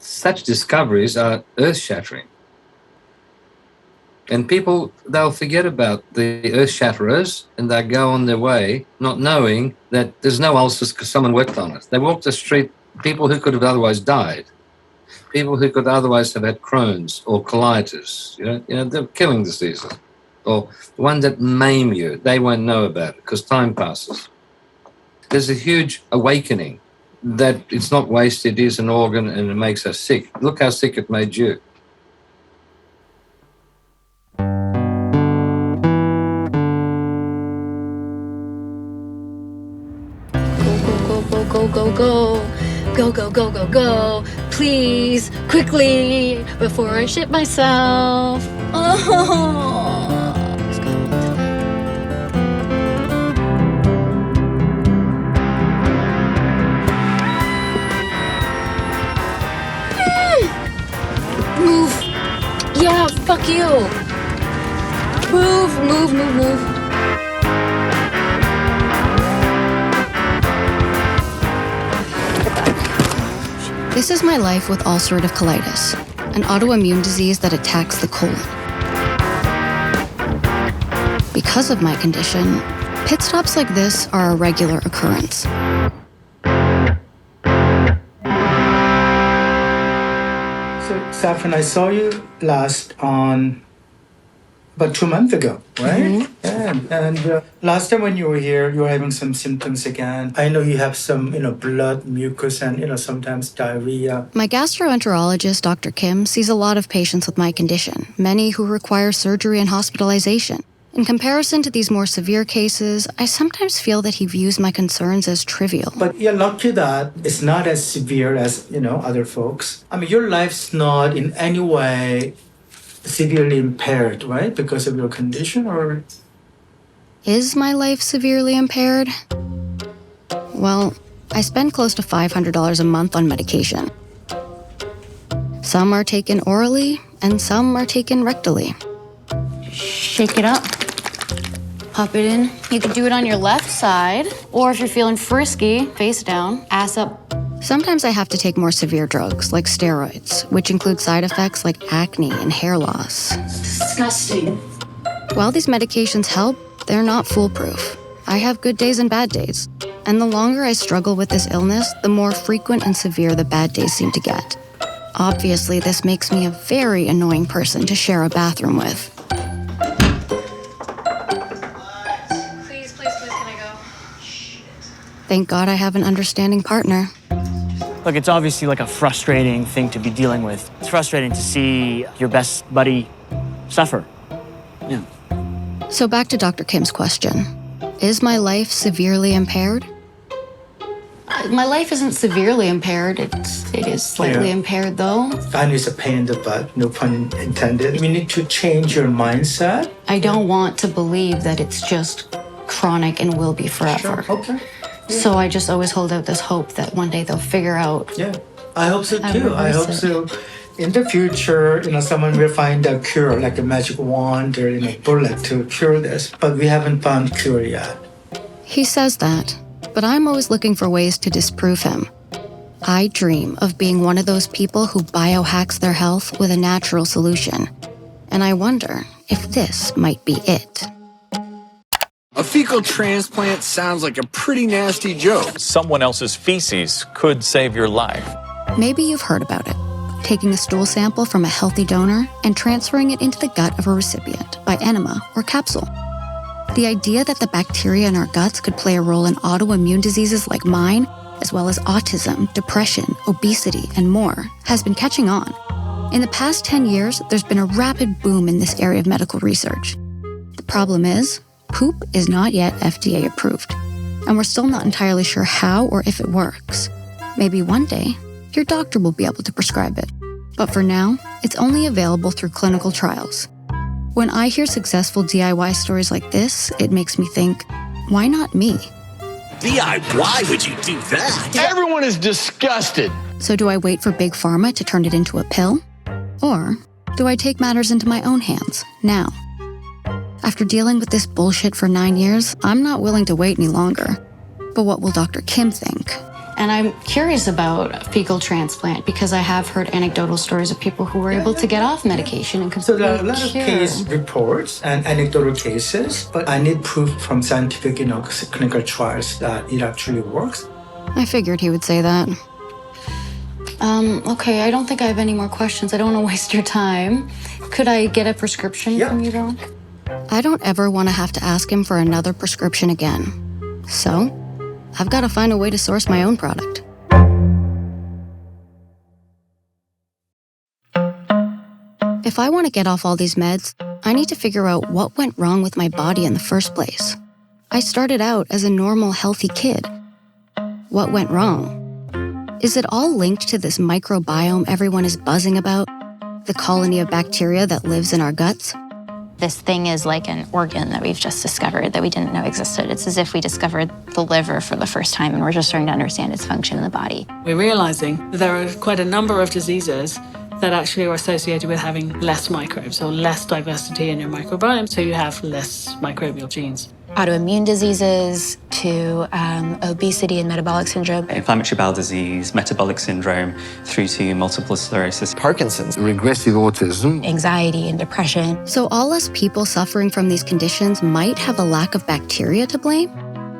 Such discoveries are earth-shattering. And people, they'll forget about the earth-shatterers and they'll go on their way not knowing that there's no ulcers because someone worked on it. They walk the street, people who could have otherwise died, people who could otherwise have had Crohn's or colitis, they're killing diseases, or the ones that maim you, they won't know about it because time passes. There's a huge awakening that it's not waste, it is an organ and it makes us sick. Look how sick it made you. Go, go, go. Go, go, go, go, go. Please, quickly, before I shit myself. Oh. Move. Yeah, fuck you. Move, move, move, move. This is my life with ulcerative colitis, an autoimmune disease that attacks the colon. Because of my condition, pit stops like this are a regular occurrence. So, Saffron, I saw you last on about 2 months ago, right? Mm-hmm. Yeah. And last time when you were here, you were having some symptoms again. I know you have some, blood, mucus, and, sometimes diarrhea. My gastroenterologist, Dr. Kim, sees a lot of patients with my condition, many who require surgery and hospitalization. In comparison to these more severe cases, I sometimes feel that he views my concerns as trivial. But you're lucky that it's not as severe as, other folks. I mean, your life's not in any way severely impaired, right? Because of your condition, or? Is my life severely impaired? Well, I spend close to $500 a month on medication. Some are taken orally, and some are taken rectally. Shake it up. Pop it in. You can do it on your left side, or if you're feeling frisky, face down, ass up. Sometimes I have to take more severe drugs, like steroids, which include side effects like acne and hair loss. Disgusting. While these medications help, they're not foolproof. I have good days and bad days. And the longer I struggle with this illness, the more frequent and severe the bad days seem to get. Obviously, this makes me a very annoying person to share a bathroom with. Please, can I go? Thank God I have an understanding partner. Look, it's obviously like a frustrating thing to be dealing with. It's frustrating to see your best buddy suffer. Yeah. So back to Dr. Kim's question. Is my life severely impaired? My life isn't severely impaired. It is slightly impaired, though. I know it's a pain in the butt, no pun intended. You need to change your mindset. I don't want to believe that it's just chronic and will be forever. Sure. Okay. Yeah. So I just always hold out this hope that one day they'll figure out. Yeah, I hope so too. I hope so. In the future, someone will find a cure, like a magic wand or bullet to cure this. But we haven't found a cure yet. He says that, but I'm always looking for ways to disprove him. I dream of being one of those people who biohacks their health with a natural solution. And I wonder if this might be it. A fecal transplant sounds like a pretty nasty joke. Someone else's feces could save your life. Maybe you've heard about it. Taking a stool sample from a healthy donor and transferring it into the gut of a recipient by enema or capsule. The idea that the bacteria in our guts could play a role in autoimmune diseases like mine, as well as autism, depression, obesity, and more, has been catching on. In the past 10 years, there's been a rapid boom in this area of medical research. The problem is, poop is not yet FDA approved, and we're still not entirely sure how or if it works. Maybe one day, your doctor will be able to prescribe it. But for now, it's only available through clinical trials. When I hear successful DIY stories like this, it makes me think, why not me? DIY, would you do that? Everyone is disgusted. So do I wait for Big Pharma to turn it into a pill? Or do I take matters into my own hands, now? After dealing with this bullshit for 9 years, I'm not willing to wait any longer. But what will Dr. Kim think? And I'm curious about fecal transplant because I have heard anecdotal stories of people who were able to get off medication and So completely there are a lot of case reports and anecdotal cases, but I need proof from scientific, clinical trials that it actually works. I figured he would say that. Okay, I don't think I have any more questions. I don't want to waste your time. Could I get a prescription Yeah. from you, though? I don't ever want to have to ask him for another prescription again. So, I've got to find a way to source my own product. If I want to get off all these meds, I need to figure out what went wrong with my body in the first place. I started out as a normal, healthy kid. What went wrong? Is it all linked to this microbiome everyone is buzzing about? The colony of bacteria that lives in our guts? This thing is like an organ that we've just discovered that we didn't know existed. It's as if we discovered the liver for the first time and we're just starting to understand its function in the body. We're realizing that there are quite a number of diseases that actually are associated with having less microbes or less diversity in your microbiome, so you have less microbial genes. Autoimmune diseases to obesity and metabolic syndrome. Inflammatory bowel disease, metabolic syndrome, through to multiple sclerosis. Parkinson's. Regressive autism. Anxiety and depression. So all us people suffering from these conditions might have a lack of bacteria to blame?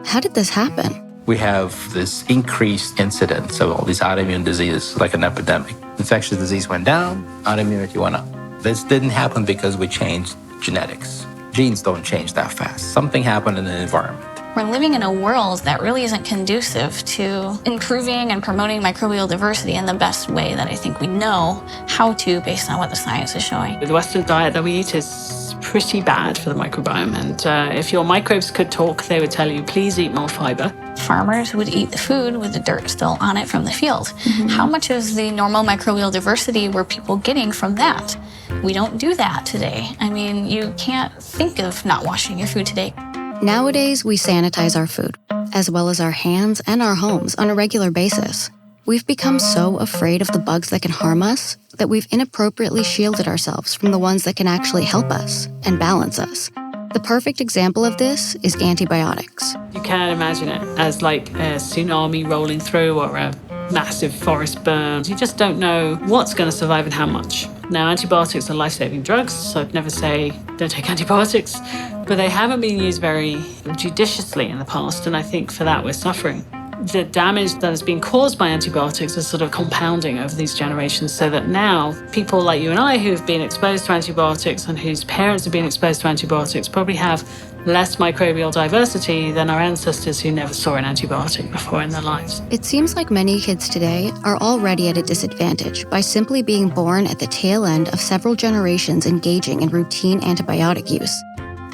How did this happen? We have this increased incidence of all these autoimmune diseases, like an epidemic. Infectious disease went down, autoimmunity went up. This didn't happen because we changed genetics. Genes don't change that fast. Something happened in the environment. We're living in a world that really isn't conducive to improving and promoting microbial diversity in the best way that I think we know how to based on what the science is showing. The Western diet that we eat is pretty bad for the microbiome, and if your microbes could talk, they would tell you, please eat more fiber. Farmers would eat the food with the dirt still on it from the field. How much of the normal microbial diversity were people getting from that? We don't do that today. I mean, you can't think of not washing your food today. Nowadays, we sanitize our food, as well as our hands and our homes on a regular basis. We've become so afraid of the bugs that can harm us that we've inappropriately shielded ourselves from the ones that can actually help us and balance us. The perfect example of this is antibiotics. You can't imagine it as like a tsunami rolling through or a massive forest burn. You just don't know what's going to survive and how much. Now, antibiotics are life-saving drugs, so I'd never say don't take antibiotics, but they haven't been used very judiciously in the past, and I think for that we're suffering. The damage that has been caused by antibiotics is sort of compounding over these generations, so that now people like you and I who've been exposed to antibiotics and whose parents have been exposed to antibiotics probably have less microbial diversity than our ancestors who never saw an antibiotic before in their lives. It seems like many kids today are already at a disadvantage by simply being born at the tail end of several generations engaging in routine antibiotic use,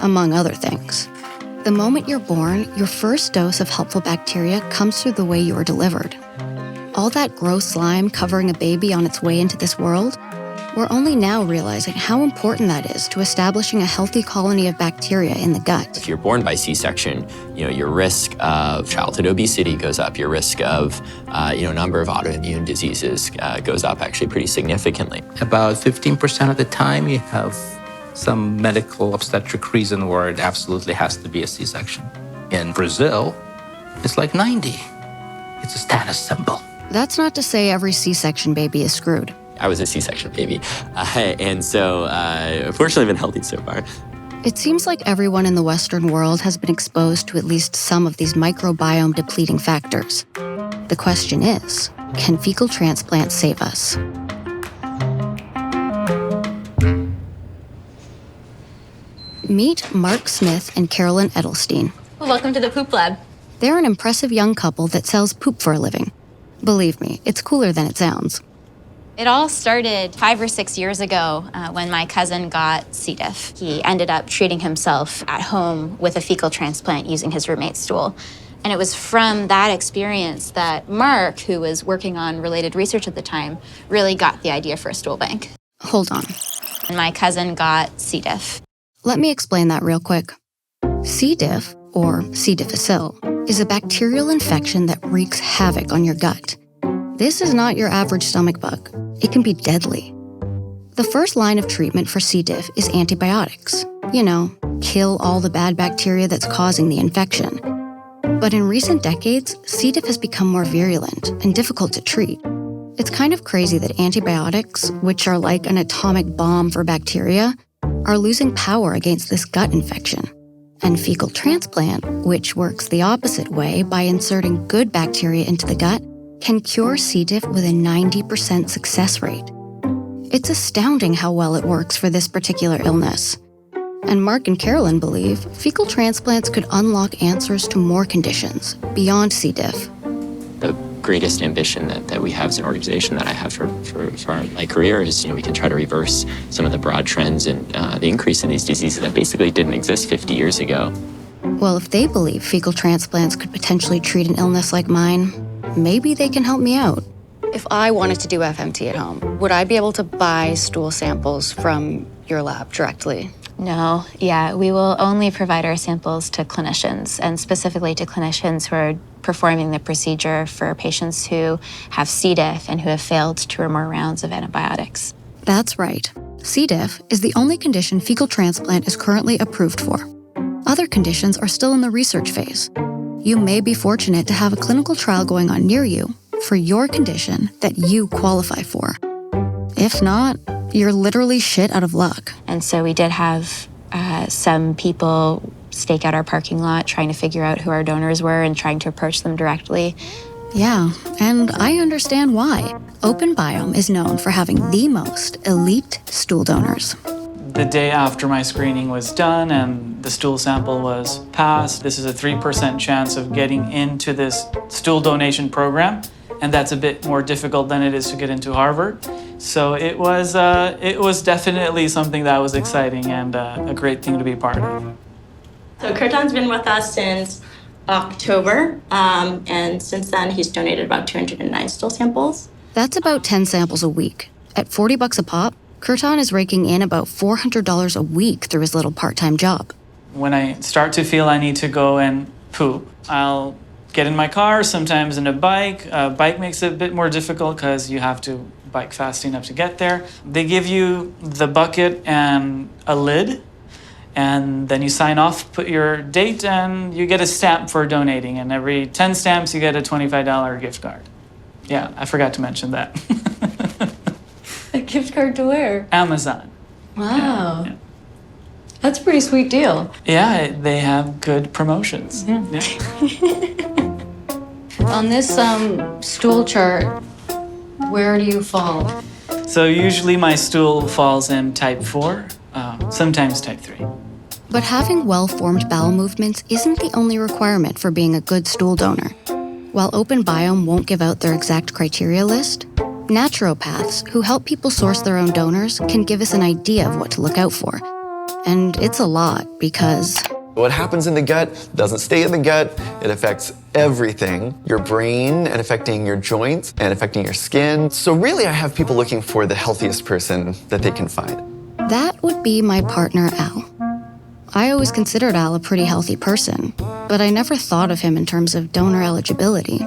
among other things. The moment you're born, your first dose of helpful bacteria comes through the way you were delivered. All that gross slime covering a baby on its way into this world, we're only now realizing how important that is to establishing a healthy colony of bacteria in the gut. If you're born by C-section, your risk of childhood obesity goes up. Your risk of, a number of autoimmune diseases goes up actually pretty significantly. About 15% of the time, you have some medical obstetric reason where it absolutely has to be a C-section. In Brazil, it's like 90. It's a status symbol. That's not to say every C-section baby is screwed. I was a C-section baby, and so fortunately I've been healthy so far. It seems like everyone in the Western world has been exposed to at least some of these microbiome depleting factors. The question is, can fecal transplant save us? Meet Mark Smith and Carolyn Edelstein. Welcome to the Poop Lab. They're an impressive young couple that sells poop for a living. Believe me, it's cooler than it sounds. It all started 5 or 6 years ago when my cousin got C. diff. He ended up treating himself at home with a fecal transplant using his roommate's stool. And it was from that experience that Mark, who was working on related research at the time, really got the idea for a stool bank. Hold on. And my cousin got C. diff. Let me explain that real quick. C. diff, or C. difficile, is a bacterial infection that wreaks havoc on your gut. This is not your average stomach bug. It can be deadly. The first line of treatment for C. diff is antibiotics. Kill all the bad bacteria that's causing the infection. But in recent decades, C. diff has become more virulent and difficult to treat. It's kind of crazy that antibiotics, which are like an atomic bomb for bacteria, are losing power against this gut infection. And fecal transplant, which works the opposite way by inserting good bacteria into the gut, can cure C. diff with a 90% success rate. It's astounding how well it works for this particular illness. And Mark and Carolyn believe fecal transplants could unlock answers to more conditions beyond C. diff. The greatest ambition that we have as an organization, that I have for my career, is we can try to reverse some of the broad trends and the increase in these diseases that basically didn't exist 50 years ago. Well, if they believe fecal transplants could potentially treat an illness like mine, maybe they can help me out. If I wanted to do FMT at home, would I be able to buy stool samples from your lab directly? No, we will only provide our samples to clinicians, and specifically to clinicians who are performing the procedure for patients who have C. diff and who have failed 2 or more rounds of antibiotics. That's right. C. diff is the only condition fecal transplant is currently approved for. Other conditions are still in the research phase. You may be fortunate to have a clinical trial going on near you for your condition that you qualify for. If not, you're literally shit out of luck. And so we did have some people stake out our parking lot trying to figure out who our donors were and trying to approach them directly. Yeah, and I understand why. Open Biome is known for having the most elite stool donors. The day after my screening was done and the stool sample was passed, this is a 3% chance of getting into this stool donation program, and that's a bit more difficult than it is to get into Harvard. So it was definitely something that was exciting and a great thing to be part of. So Kirtan's been with us since October, and since then he's donated about 209 stool samples. That's about 10 samples a week. At $40 a pop, Kirtan is raking in about $400 a week through his little part-time job. When I start to feel I need to go and poop, I'll get in my car, sometimes in a bike. A bike makes it a bit more difficult because you have to bike fast enough to get there. They give you the bucket and a lid, and then you sign off, put your date, and you get a stamp for donating. And every 10 stamps, you get a $25 gift card. Yeah, I forgot to mention that. A gift card to where? Amazon. Wow. Yeah. That's a pretty sweet deal. Yeah, they have good promotions. Yeah. On this stool chart, where do you fall? So usually my stool falls in type 4, sometimes type 3. But having well-formed bowel movements isn't the only requirement for being a good stool donor. While Open Biome won't give out their exact criteria list, naturopaths who help people source their own donors can give us an idea of what to look out for. And it's a lot because what happens in the gut doesn't stay in the gut. It affects everything, your brain, and affecting your joints, and affecting your skin. So really, I have people looking for the healthiest person that they can find. that would be my partner, Al. I always considered Al a pretty healthy person, but I never thought of him in terms of donor eligibility.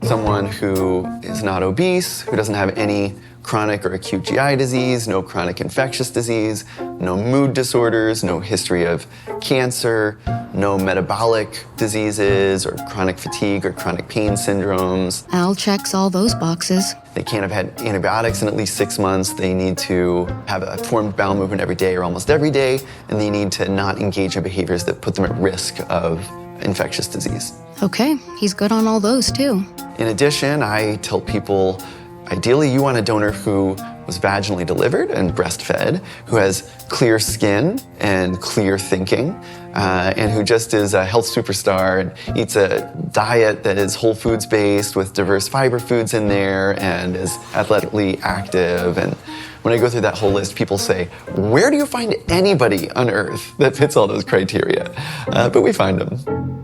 Someone who is not obese, who doesn't have any chronic or acute GI disease, no chronic infectious disease, no mood disorders, no history of cancer, no metabolic diseases or chronic fatigue or chronic pain syndromes. Al checks all those boxes. They can't have had antibiotics in at least 6 months. They need to have a formed bowel movement every day or almost every day, and they need to not engage in behaviors that put them at risk of infectious disease. Okay, he's good on all those too. In addition, I tell people, ideally you want a donor who was vaginally delivered and breastfed, who has clear skin and clear thinking, and who just is a health superstar and eats a diet that is whole foods based with diverse fiber foods in there and is athletically active. And when I go through that whole list, people say, where do you find anybody on earth that fits all those criteria? But we find them.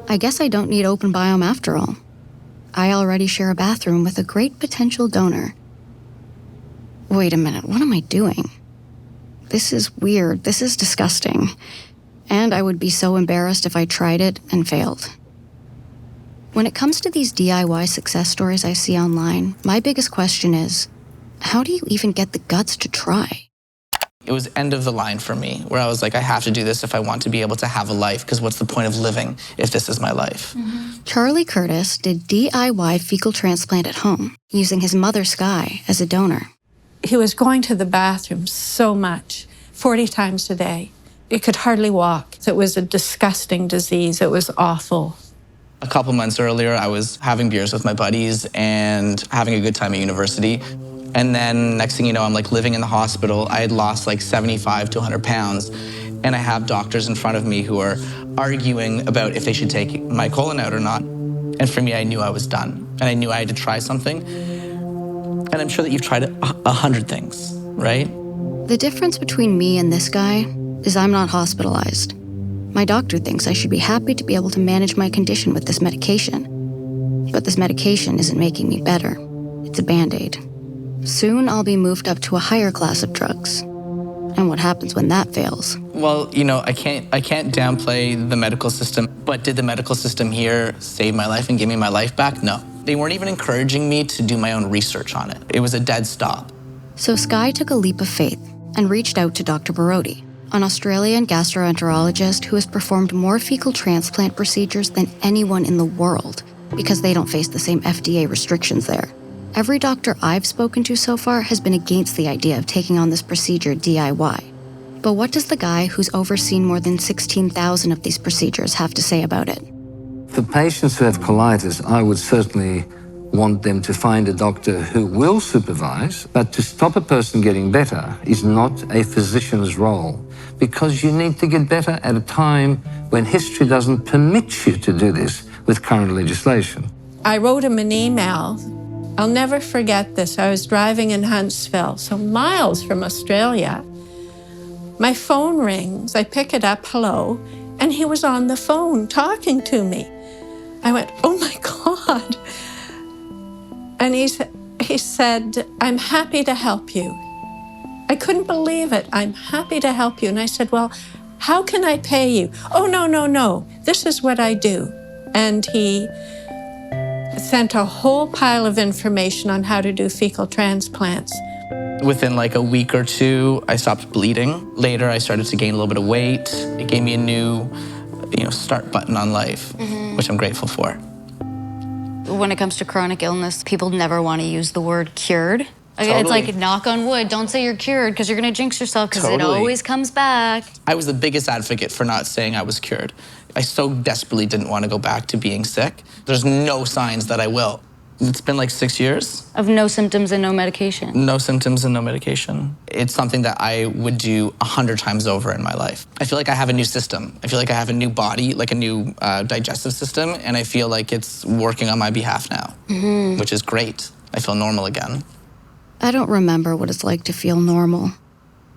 I guess I don't need Open Biome after all. I already share a bathroom with a great potential donor. Wait a minute, what am I doing? This is weird, this is disgusting. And I would be so embarrassed if I tried it and failed. When it comes to these DIY success stories I see online, my biggest question is, how do you even get the guts to try? It was end of the line for me, where I was like, I have to do this if I want to be able to have a life, because what's the point of living if this is my life? Charlie Curtis did DIY fecal transplant at home, using his mother, Sky, as a donor. He was going to the bathroom so much, 40 times a day. He could hardly walk. It was a disgusting disease. It was awful. A couple months earlier, I was having beers with my buddies and having a good time at university. And then next thing you know, I'm like living in the hospital. I had lost like 75 to 100 pounds. And I have doctors in front of me who are arguing about if they should take my colon out or not. And for me, I knew I was done. And I knew I had to try something. And I'm sure that you've tried 100 things, right? The difference between me and this guy is I'm not hospitalized. My doctor thinks I should be happy to be able to manage my condition with this medication. But this medication isn't making me better. It's a Band-Aid. Soon I'll be moved up to a higher class of drugs. And what happens when that fails? Well, you know, I can't downplay the medical system, but did the medical system here save my life and give me my life back? No. They weren't even encouraging me to do my own research on it. It was a dead stop. So Sky took a leap of faith and reached out to Dr. Barodi, an Australian gastroenterologist who has performed more fecal transplant procedures than anyone in the world because they don't face the same FDA restrictions there. Every doctor I've spoken to so far has been against the idea of taking on this procedure DIY. But what does the guy who's overseen more than 16,000 of these procedures have to say about it? For patients who have colitis, I would certainly want them to find a doctor who will supervise, but to stop a person getting better is not a physician's role, because you need to get better at a time when history doesn't permit you to do this with current legislation. I wrote him an email. I'll never forget this. I was driving in Huntsville, so miles from Australia. My phone rings. I pick it up, hello, and he was on the phone talking to me. I went, oh my God. And he said, I'm happy to help you. I couldn't believe it. I'm happy to help you. And I said, well, how can I pay you? Oh, no. This is what I do. And he sent a whole pile of information on how to do fecal transplants. Within like a week or two, I stopped bleeding. Later, I started to gain a little bit of weight. It gave me a new, start button on life, which I'm grateful for. When it comes to chronic illness, people never want to use the word cured. Totally. It's like, knock on wood, don't say you're cured because you're going to jinx yourself because it always comes back. I was the biggest advocate for not saying I was cured. I so desperately didn't want to go back to being sick. There's no signs that I will. It's been like 6 years. Of no symptoms and no medication. No symptoms and no medication. It's something that I would do 100 times over in my life. I feel like I have a new system. I feel like I have a new body, like a new digestive system, and I feel like it's working on my behalf now, which is great. I feel normal again. I don't remember what it's like to feel normal.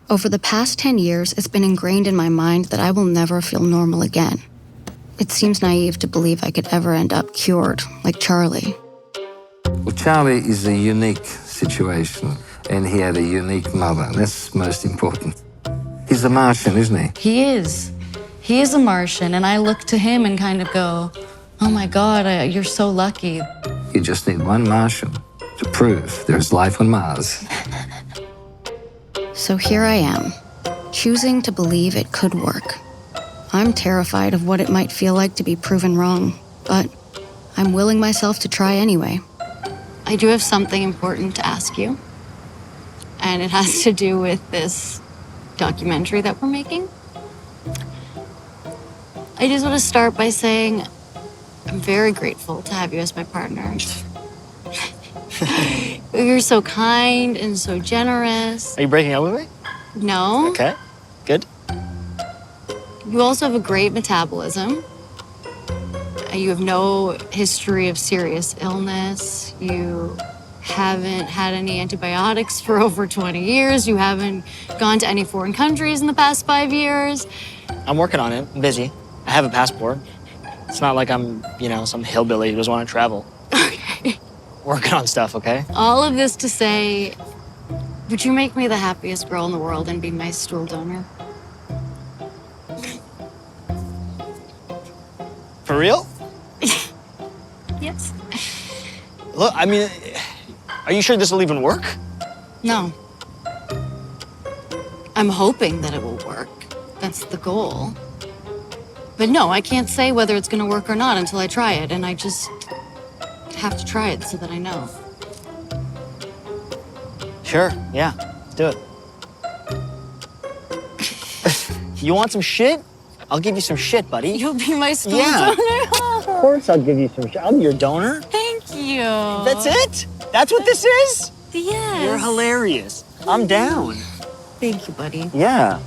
Over the past 10 years, it's been ingrained in my mind that I will never feel normal again. It seems naive to believe I could ever end up cured, like Charlie. Well, Charlie is a unique situation, and he had a unique mother. That's most important. He's a Martian, isn't he? He is. He is a Martian, and I look to him and kind of go, oh my God, you're so lucky. You just need one Martian to prove there's life on Mars. So here I am, choosing to believe it could work. I'm terrified of what it might feel like to be proven wrong, but I'm willing myself to try anyway. I do have something important to ask you, and it has to do with this documentary that we're making. I just want to start by saying I'm very grateful to have you as my partner. You're so kind and so generous. Are you breaking up with me? No. Okay, good. You also have a great metabolism. You have no history of serious illness. You haven't had any antibiotics for over 20 years. You haven't gone to any foreign countries in the past 5 years. I'm working on it. I'm busy. I have a passport. It's not like I'm, some hillbilly who doesn't want to travel. Okay. Working on stuff, okay? All of this to say, would you make me the happiest girl in the world and be my stool donor? For real? Yes. Look, are you sure this will even work? No. I'm hoping that it will work. That's the goal. But no, I can't say whether it's gonna work or not until I try it, and I just have to try it so that I know. Sure, yeah, do it. You want some shit? I'll give you some shit, buddy. You'll be my stool Yeah. donor? Of course I'll give you some shit. I'll be your donor. Thank you. That's it? That's what this is? Yes. You're hilarious. I'm down. Thank you, buddy. Yeah.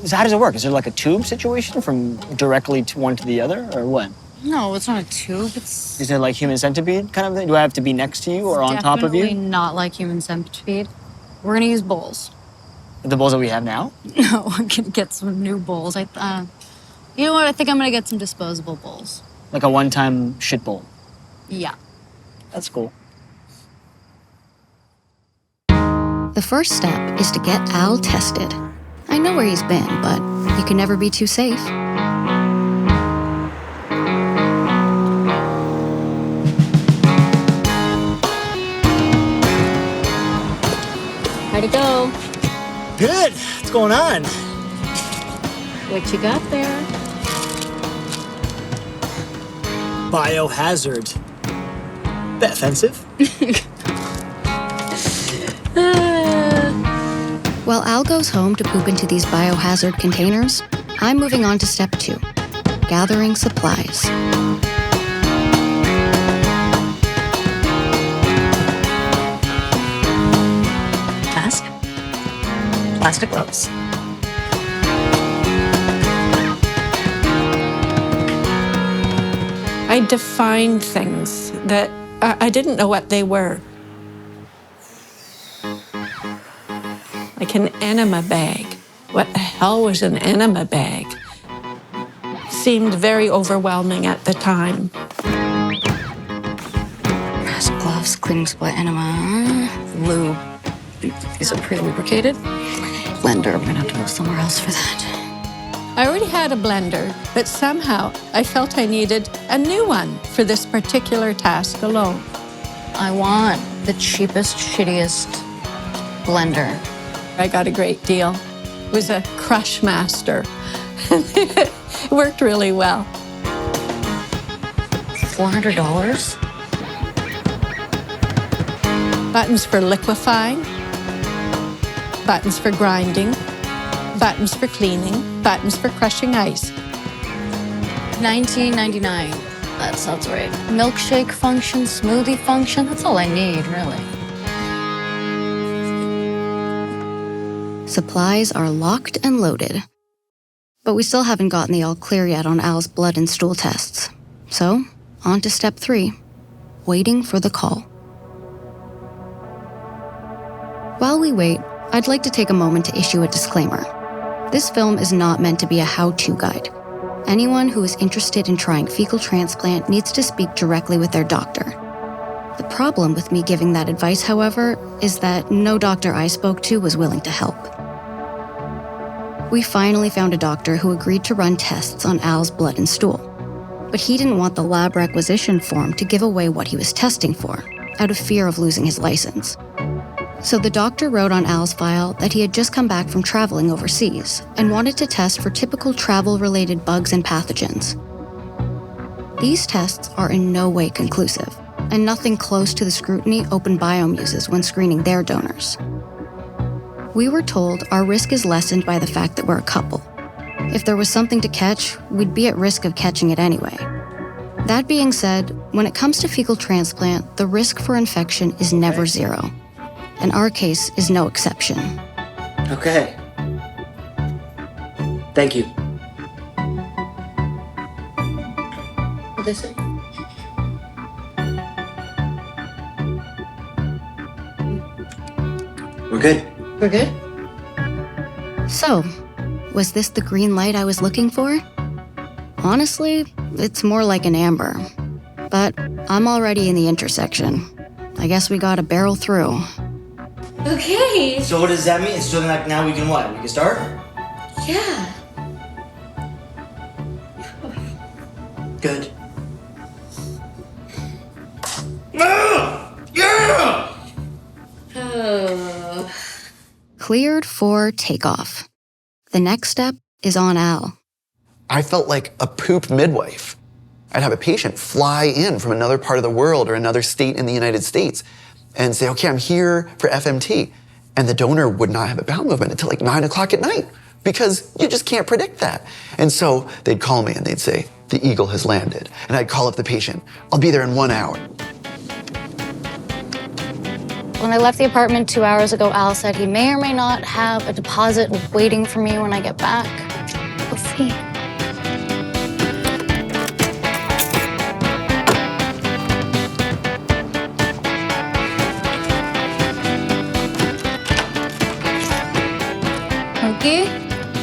So how does it work? Is there like a tube situation from directly to one to the other, or what? No, it's not a tube. It's Is it like human centipede kind of thing? Do I have to be next to you or on top of definitely you? not like human centipede. We're gonna use bowls. The bowls that we have now? No, I'm gonna get some new bowls. You know what? I think I'm gonna get some disposable bowls. Like a one-time shit bowl. Yeah. That's cool. The first step is to get Al tested. I know where he's been, but you can never be too safe. How'd it go? Good. What's going on? What you got there? Biohazard. That offensive? While Al goes home to poop into these biohazard containers, I'm moving on to step 2, gathering supplies. Mask. Plastic gloves. I defined things that I didn't know what they were. Like an enema bag. What the hell was an enema bag? Seemed very overwhelming at the time. Mask, gloves, cleaning supply, enema, lube. These are pre-lubricated. Blender, I'm gonna have to go somewhere else for that. I already had a blender, but somehow I felt I needed a new one for this particular task alone. I want the cheapest, shittiest blender. I got a great deal. It was a Crush Master. It worked really well. $400? Buttons for liquefying, buttons for grinding, buttons for cleaning, buttons for crushing ice. $19.99. That sounds right. Milkshake function, smoothie function, that's all I need, really. Supplies are locked and loaded. But we still haven't gotten the all clear yet on Al's blood and stool tests. So, on to step 3, waiting for the call. While we wait, I'd like to take a moment to issue a disclaimer. This film is not meant to be a how-to guide. Anyone who is interested in trying fecal transplant needs to speak directly with their doctor. The problem with me giving that advice, however, is that no doctor I spoke to was willing to help. We finally found a doctor who agreed to run tests on Al's blood and stool. But he didn't want the lab requisition form to give away what he was testing for, out of fear of losing his license. So the doctor wrote on Al's file that he had just come back from traveling overseas and wanted to test for typical travel-related bugs and pathogens. These tests are in no way conclusive, and nothing close to the scrutiny Open Biome uses when screening their donors. We were told our risk is lessened by the fact that we're a couple. If there was something to catch, we'd be at risk of catching it anyway. That being said, when it comes to fecal transplant, the risk for infection is never zero. And our case is no exception. Okay. Thank you. This is We're good. We're good? So, was this the green light I was looking for? Honestly, it's more like an amber. But I'm already in the intersection. I guess we gotta barrel through. Okay. So what does that mean? So like now we can what? We can start? Yeah. Good. cleared for takeoff. The next step is on Al. I felt like a poop midwife. I'd have a patient fly in from another part of the world or another state in the United States and say, okay, I'm here for FMT. And the donor would not have a bowel movement until like 9 o'clock at night because you just can't predict that. And so they'd call me and they'd say, the eagle has landed. And I'd call up the patient. I'll be there in 1 hour. When I left the apartment 2 hours ago, Al said he may or may not have a deposit waiting for me when I get back. We'll see. Monkey?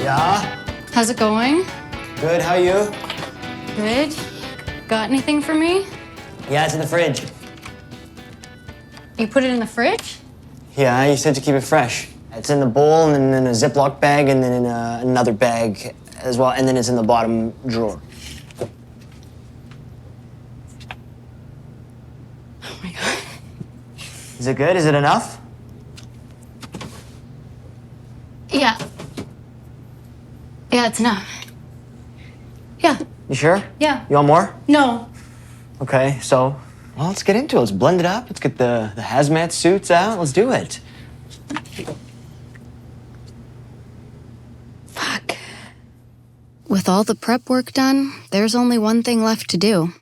Yeah? How's it going? Good, how you? Good. Got anything for me? Yeah, it's in the fridge. You put it in the fridge? Yeah, you said to keep it fresh. It's in the bowl, and then in a Ziploc bag, and then in another bag as well, and then it's in the bottom drawer. Oh my God. Is it good? Is it enough? Yeah. Yeah, it's enough. Yeah. You sure? Yeah. You want more? No. Okay, so, well, let's get into it. Let's blend it up. Let's get the hazmat suits out. Let's do it. Fuck. With all the prep work done, there's only one thing left to do.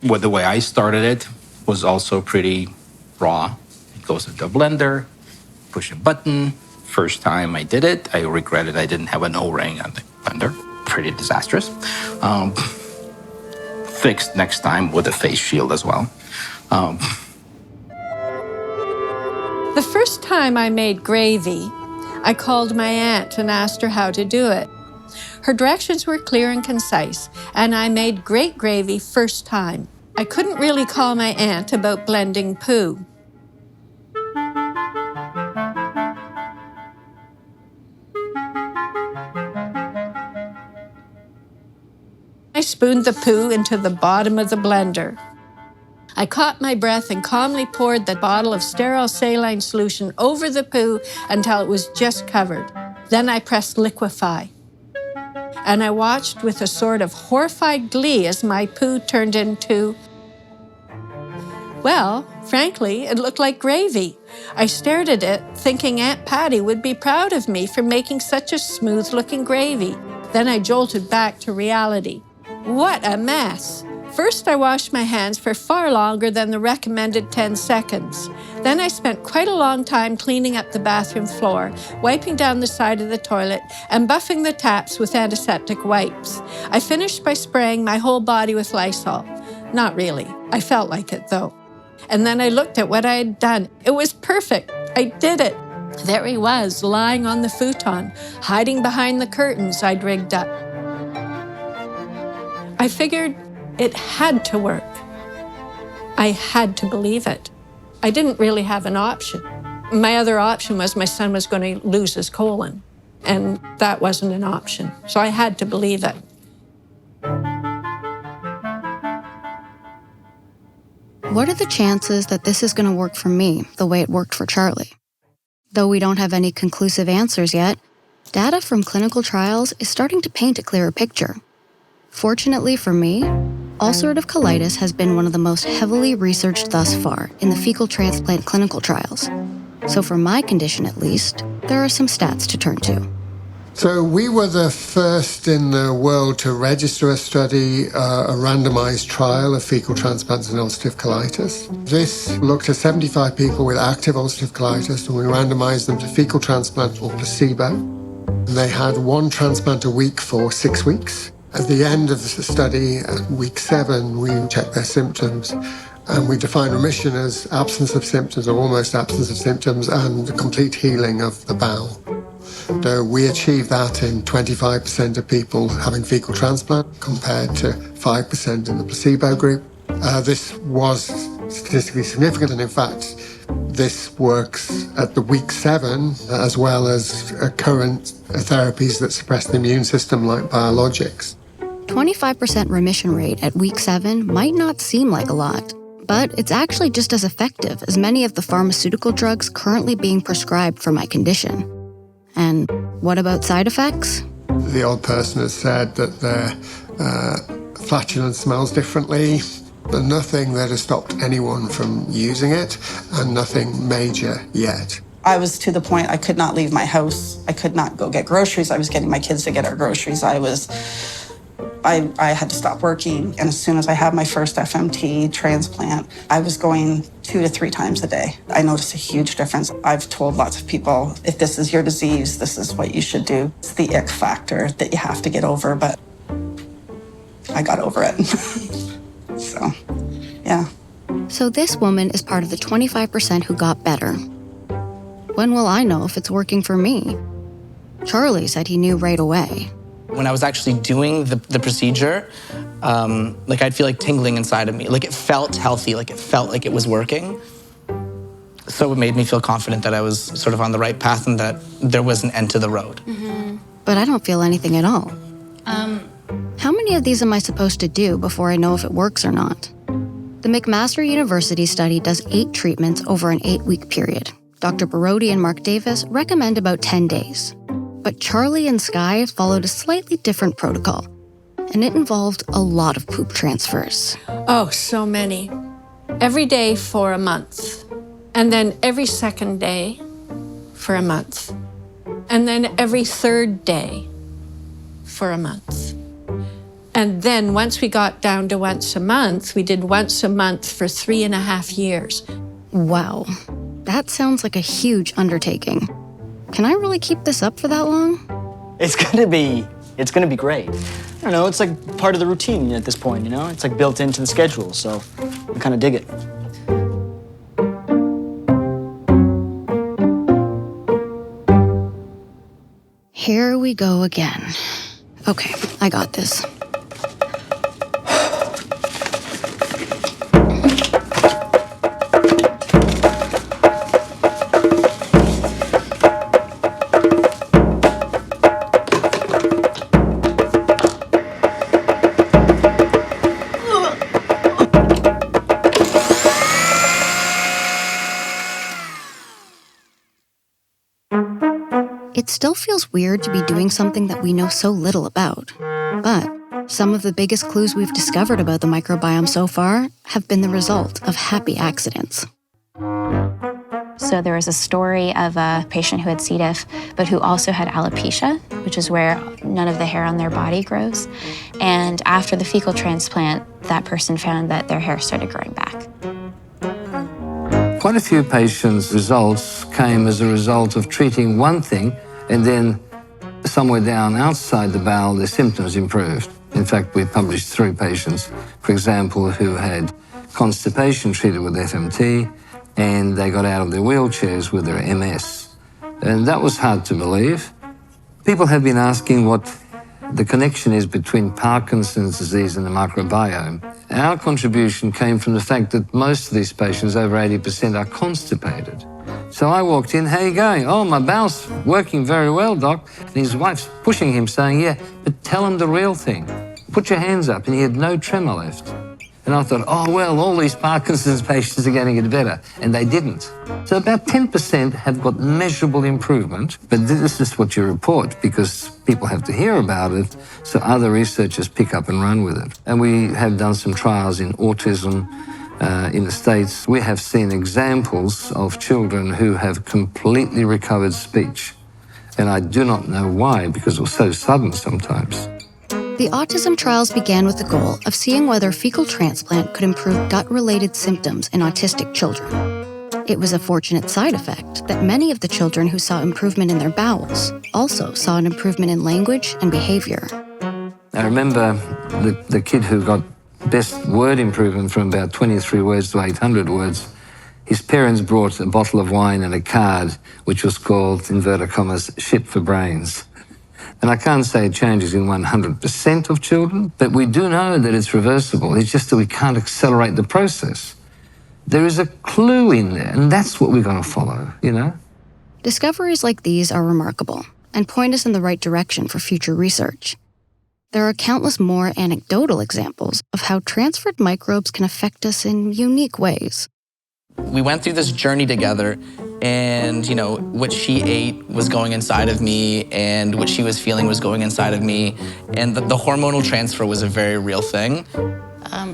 Well, the way I started it was also pretty raw. It goes into a blender, push a button. First time I did it, I regretted I didn't have an O-ring on the blender. Pretty disastrous. Fixed next time with a face shield as well. The first time I made gravy, I called my aunt and asked her how to do it. Her directions were clear and concise, and I made great gravy first time. I couldn't really call my aunt about blending poo. I spooned the poo into the bottom of the blender. I caught my breath and calmly poured the bottle of sterile saline solution over the poo until it was just covered. Then I pressed liquefy. And I watched with a sort of horrified glee as my poo turned into, well, frankly, it looked like gravy. I stared at it, thinking Aunt Patty would be proud of me for making such a smooth-looking gravy. Then I jolted back to reality. What a mess! First, I washed my hands for far longer than the recommended 10 seconds. Then I spent quite a long time cleaning up the bathroom floor, wiping down the side of the toilet, and buffing the taps with antiseptic wipes. I finished by spraying my whole body with Lysol. Not really. I felt like it, though. And then I looked at what I had done. It was perfect. I did it. There he was, lying on the futon, hiding behind the curtains I'd rigged up. I figured it had to work. I had to believe it. I didn't really have an option. My other option was my son was going to lose his colon, and that wasn't an option. So I had to believe it. What are the chances that this is going to work for me the way it worked for Charlie? Though we don't have any conclusive answers yet, data from clinical trials is starting to paint a clearer picture. Fortunately for me, ulcerative colitis has been one of the most heavily researched thus far in the fecal transplant clinical trials. So for my condition at least, there are some stats to turn to. So we were the first in the world to register a study, a randomized trial of fecal transplants and ulcerative colitis. This looked at 75 people with active ulcerative colitis, and we randomized them to fecal transplant or placebo. And they had one transplant a week for 6 weeks. At the end of the study, at week 7, we checked their symptoms, and we defined remission as absence of symptoms or almost absence of symptoms and complete healing of the bowel. So we achieved that in 25% of people having fecal transplant compared to 5% in the placebo group. This was statistically significant, and in fact, this works at the week 7 as well as current therapies that suppress the immune system like biologics. 25% remission rate at week 7 might not seem like a lot, But it's actually just as effective as many of the pharmaceutical drugs currently being prescribed for my condition. And what about side effects? The odd person has said that their flatulence smells differently, but nothing that has stopped anyone from using it, and nothing major yet. I was to the point I could not leave my house. I could not go get groceries. I was getting my kids to get our groceries. I had to stop working. And as soon as I had my first FMT transplant, I was going 2 to 3 times a day. I noticed a huge difference. I've told lots of people, if this is your disease, this is what you should do. It's the ick factor that you have to get over, but I got over it. So, yeah. So this woman is part of the 25% who got better. When will I know if it's working for me? Charlie said he knew right away. When I was actually doing the procedure, I'd feel like tingling inside of me. Like it felt healthy, like it felt like it was working. So it made me feel confident that I was sort of on the right path and that there was an end to the road. Mm-hmm. But I don't feel anything at all. How many of these am I supposed to do before I know if it works or not? The McMaster University study does 8 treatments over an 8-week period. Dr. Barodi and Mark Davis recommend about 10 days. But Charlie and Skye followed a slightly different protocol, and it involved a lot of poop transfers. Oh, so many. Every day for a month, and then every second day for a month, and then every third day for a month. And then once we got down to once a month, we did once a month for 3.5 years. Wow, that sounds like a huge undertaking. Can I really keep this up for that long? It's gonna be great. I don't know, it's like part of the routine at this point, you know? It's like built into the schedule, so I kind of dig it. Here we go again. Okay, I got this. It still feels weird to be doing something that we know so little about. But some of the biggest clues we've discovered about the microbiome so far have been the result of happy accidents. So there was a story of a patient who had C. diff, but who also had alopecia, which is where none of the hair on their body grows. And after the fecal transplant, that person found that their hair started growing back. Quite a few patients' results came as a result of treating one thing and then somewhere down outside the bowel, their symptoms improved. In fact, we published 3 patients, for example, who had constipation treated with FMT, and they got out of their wheelchairs with their MS. And that was hard to believe. People have been asking what the connection is between Parkinson's disease and the microbiome. Our contribution came from the fact that most of these patients, over 80%, are constipated. So I walked in, how you going? Oh, my bowel's working very well, doc. And his wife's pushing him, saying, yeah, but tell him the real thing. Put your hands up. And he had no tremor left. And I thought, oh, well, all these Parkinson's patients are going to get better. And they didn't. So about 10% have got measurable improvement. But this is what you report because people have to hear about it so other researchers pick up and run with it. And we have done some trials in autism in the States. We have seen examples of children who have completely recovered speech. And I do not know why, because it was so sudden sometimes. The autism trials began with the goal of seeing whether fecal transplant could improve gut-related symptoms in autistic children. It was a fortunate side effect that many of the children who saw improvement in their bowels also saw an improvement in language and behavior. I remember the kid who got best word improvement from about 23 words to 800 words. His parents brought a bottle of wine and a card, which was called, inverted commas, shit for brains. And I can't say it changes in 100% of children, but we do know that it's reversible. It's just that we can't accelerate the process. There is a clue in there, and that's what we're going to follow, you know? Discoveries like these are remarkable and point us in the right direction for future research. there are countless more anecdotal examples of how transferred microbes can affect us in unique ways. We went through this journey together, and what she ate was going inside of me, and what she was feeling was going inside of me, and the hormonal transfer was a very real thing.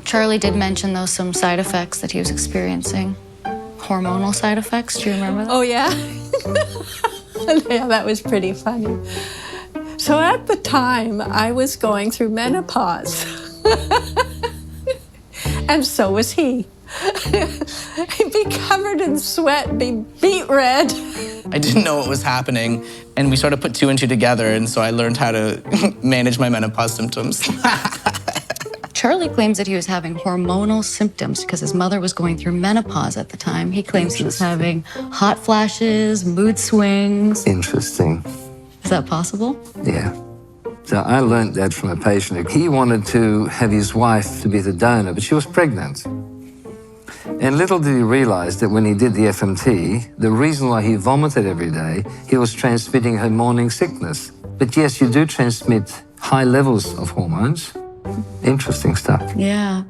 Charlie did mention, though, some side effects that he was experiencing. Hormonal side effects, do you remember that? Oh, yeah? Yeah, that was pretty funny. So at the time, I was going through menopause. And so was he. He'd be covered in sweat, be beet red. I didn't know what was happening, and we sort of put two and two together, and so I learned how to manage my menopause symptoms. Charlie claims that he was having hormonal symptoms because his mother was going through menopause at the time. He claims he was having hot flashes, mood swings. Interesting. Is that possible? Yeah. So I learned that from a patient. He wanted to have his wife to be the donor, but she was pregnant. And little did he realize that when he did the FMT, the reason why he vomited every day, he was transmitting her morning sickness. But yes, you do transmit high levels of hormones. Interesting stuff. Yeah.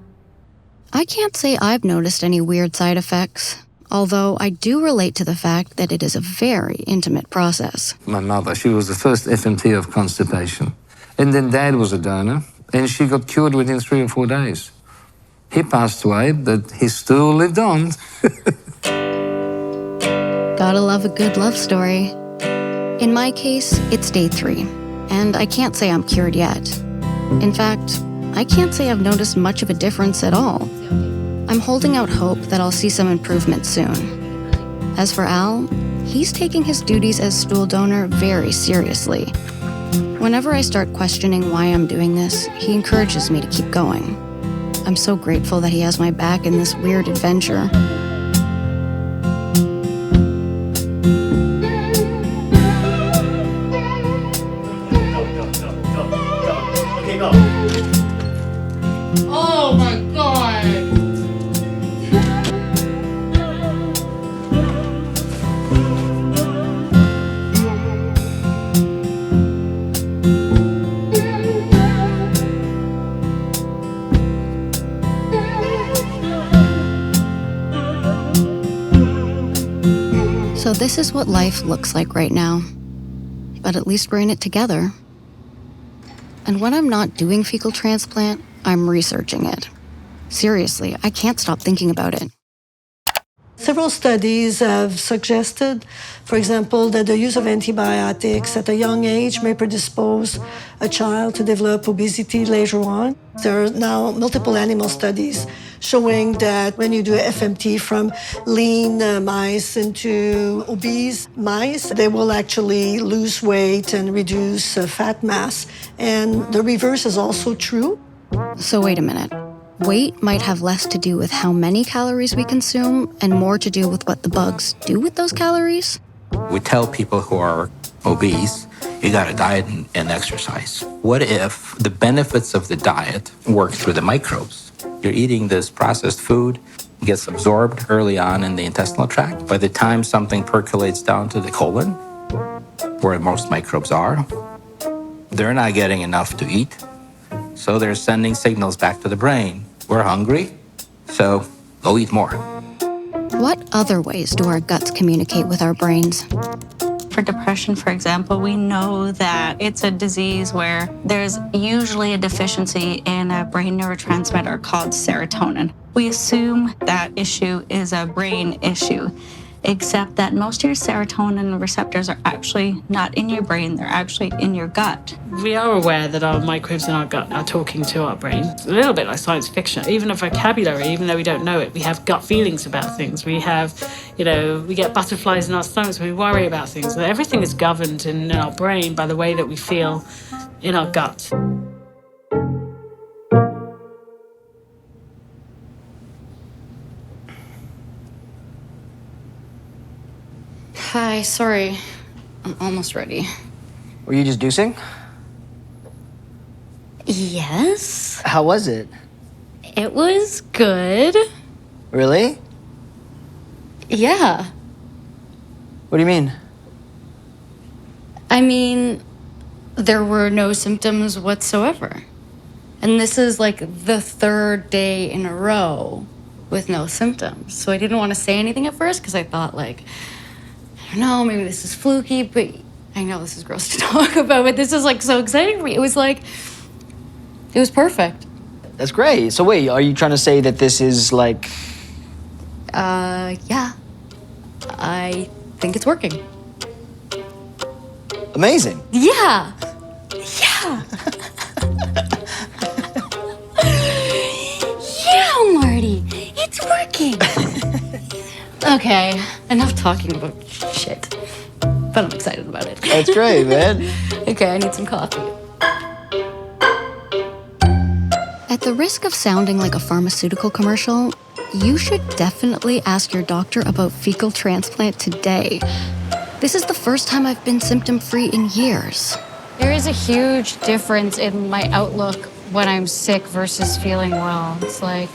I can't say I've noticed any weird side effects, although I do relate to the fact that it is a very intimate process. My mother, she was the first FMT of constipation. And then Dad was a donor, and she got cured within 3 or 4 days. He passed away, but his stool lived on. Gotta love a good love story. In my case, it's day 3, and I can't say I'm cured yet. In fact, I can't say I've noticed much of a difference at all. I'm holding out hope that I'll see some improvement soon. As for Al, he's taking his duties as stool donor very seriously. Whenever I start questioning why I'm doing this, he encourages me to keep going. I'm so grateful that he has my back in this weird adventure. Okay, go. Oh my God! So this is what life looks like right now. But at least we're in it together. And when I'm not doing fecal transplant, I'm researching it. Seriously, I can't stop thinking about it. Several studies have suggested, for example, that the use of antibiotics at a young age may predispose a child to develop obesity later on. There are now multiple animal studies showing that when you do FMT from lean mice into obese mice, they will actually lose weight and reduce fat mass. And the reverse is also true. So wait a minute. Weight might have less to do with how many calories we consume and more to do with what the bugs do with those calories? We tell people who are obese, you gotta diet and exercise. What if the benefits of the diet work through the microbes? You're eating this processed food, it gets absorbed early on in the intestinal tract. By the time something percolates down to the colon, where most microbes are, they're not getting enough to eat. So they're sending signals back to the brain. We're hungry, so go eat more. What other ways do our guts communicate with our brains? For depression, for example, we know that it's a disease where there's usually a deficiency in a brain neurotransmitter called serotonin. We assume that issue is a brain issue, except that most of your serotonin receptors are actually not in your brain, they're actually in your gut. We are aware that our microbes in our gut are talking to our brain. It's a little bit like science fiction. Even a vocabulary, even though we don't know it, we have gut feelings about things. We have, we get butterflies in our stomachs when we worry about things. So everything is governed in our brain by the way that we feel in our gut. Hi, sorry. I'm almost ready. Were you just deucing? Yes. How was it? It was good. Really? Yeah. What do you mean? I mean, there were no symptoms whatsoever. And this is like the third day in a row with no symptoms. So I didn't want to say anything at first because I thought like, I don't know, maybe this is fluky, but I know this is gross to talk about, but this is like so exciting for me. It was like, it was perfect. That's great. So wait, are you trying to say that this is like... Yeah. I think it's working. Amazing. Yeah. Yeah. Yeah, Marty. It's working. Okay, enough talking about shit. But I'm excited about it. That's great, man. Okay, I need some coffee. At the risk of sounding like a pharmaceutical commercial, you should definitely ask your doctor about fecal transplant today. This is the first time I've been symptom-free in years. There is a huge difference in my outlook when I'm sick versus feeling well. It's like,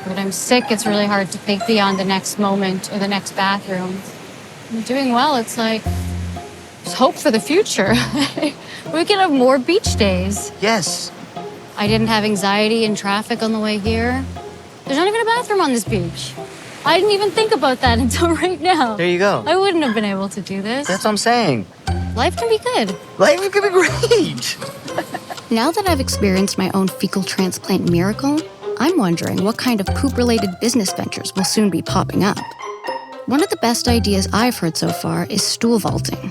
when I'm sick, it's really hard to think beyond the next moment or the next bathroom. When I'm doing well, it's like, there's hope for the future. We can have more beach days. Yes. I didn't have anxiety in traffic on the way here. There's not even a bathroom on this beach. I didn't even think about that until right now. There you go. I wouldn't have been able to do this. That's what I'm saying. Life can be good. Life can be great. Now that I've experienced my own fecal transplant miracle, I'm wondering what kind of poop-related business ventures will soon be popping up. One of the best ideas I've heard so far is stool vaulting.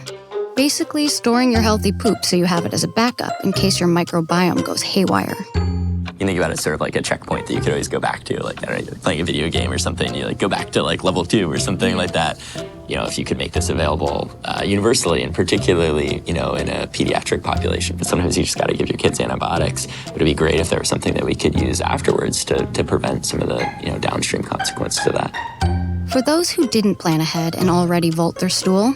Basically, storing your healthy poop so you have it as a backup in case your microbiome goes haywire. You think about it sort of like a checkpoint that you could always go back to, like, I don't know, you're playing a video game or something, you like go back to like level 2 or something like that. You know, if you could make this available universally and particularly, you know, in a pediatric population, but sometimes you just got to give your kids antibiotics. But it'd be great if there was something that we could use afterwards to prevent some of the, you know, downstream consequences of that. For those who didn't plan ahead and already vault their stool,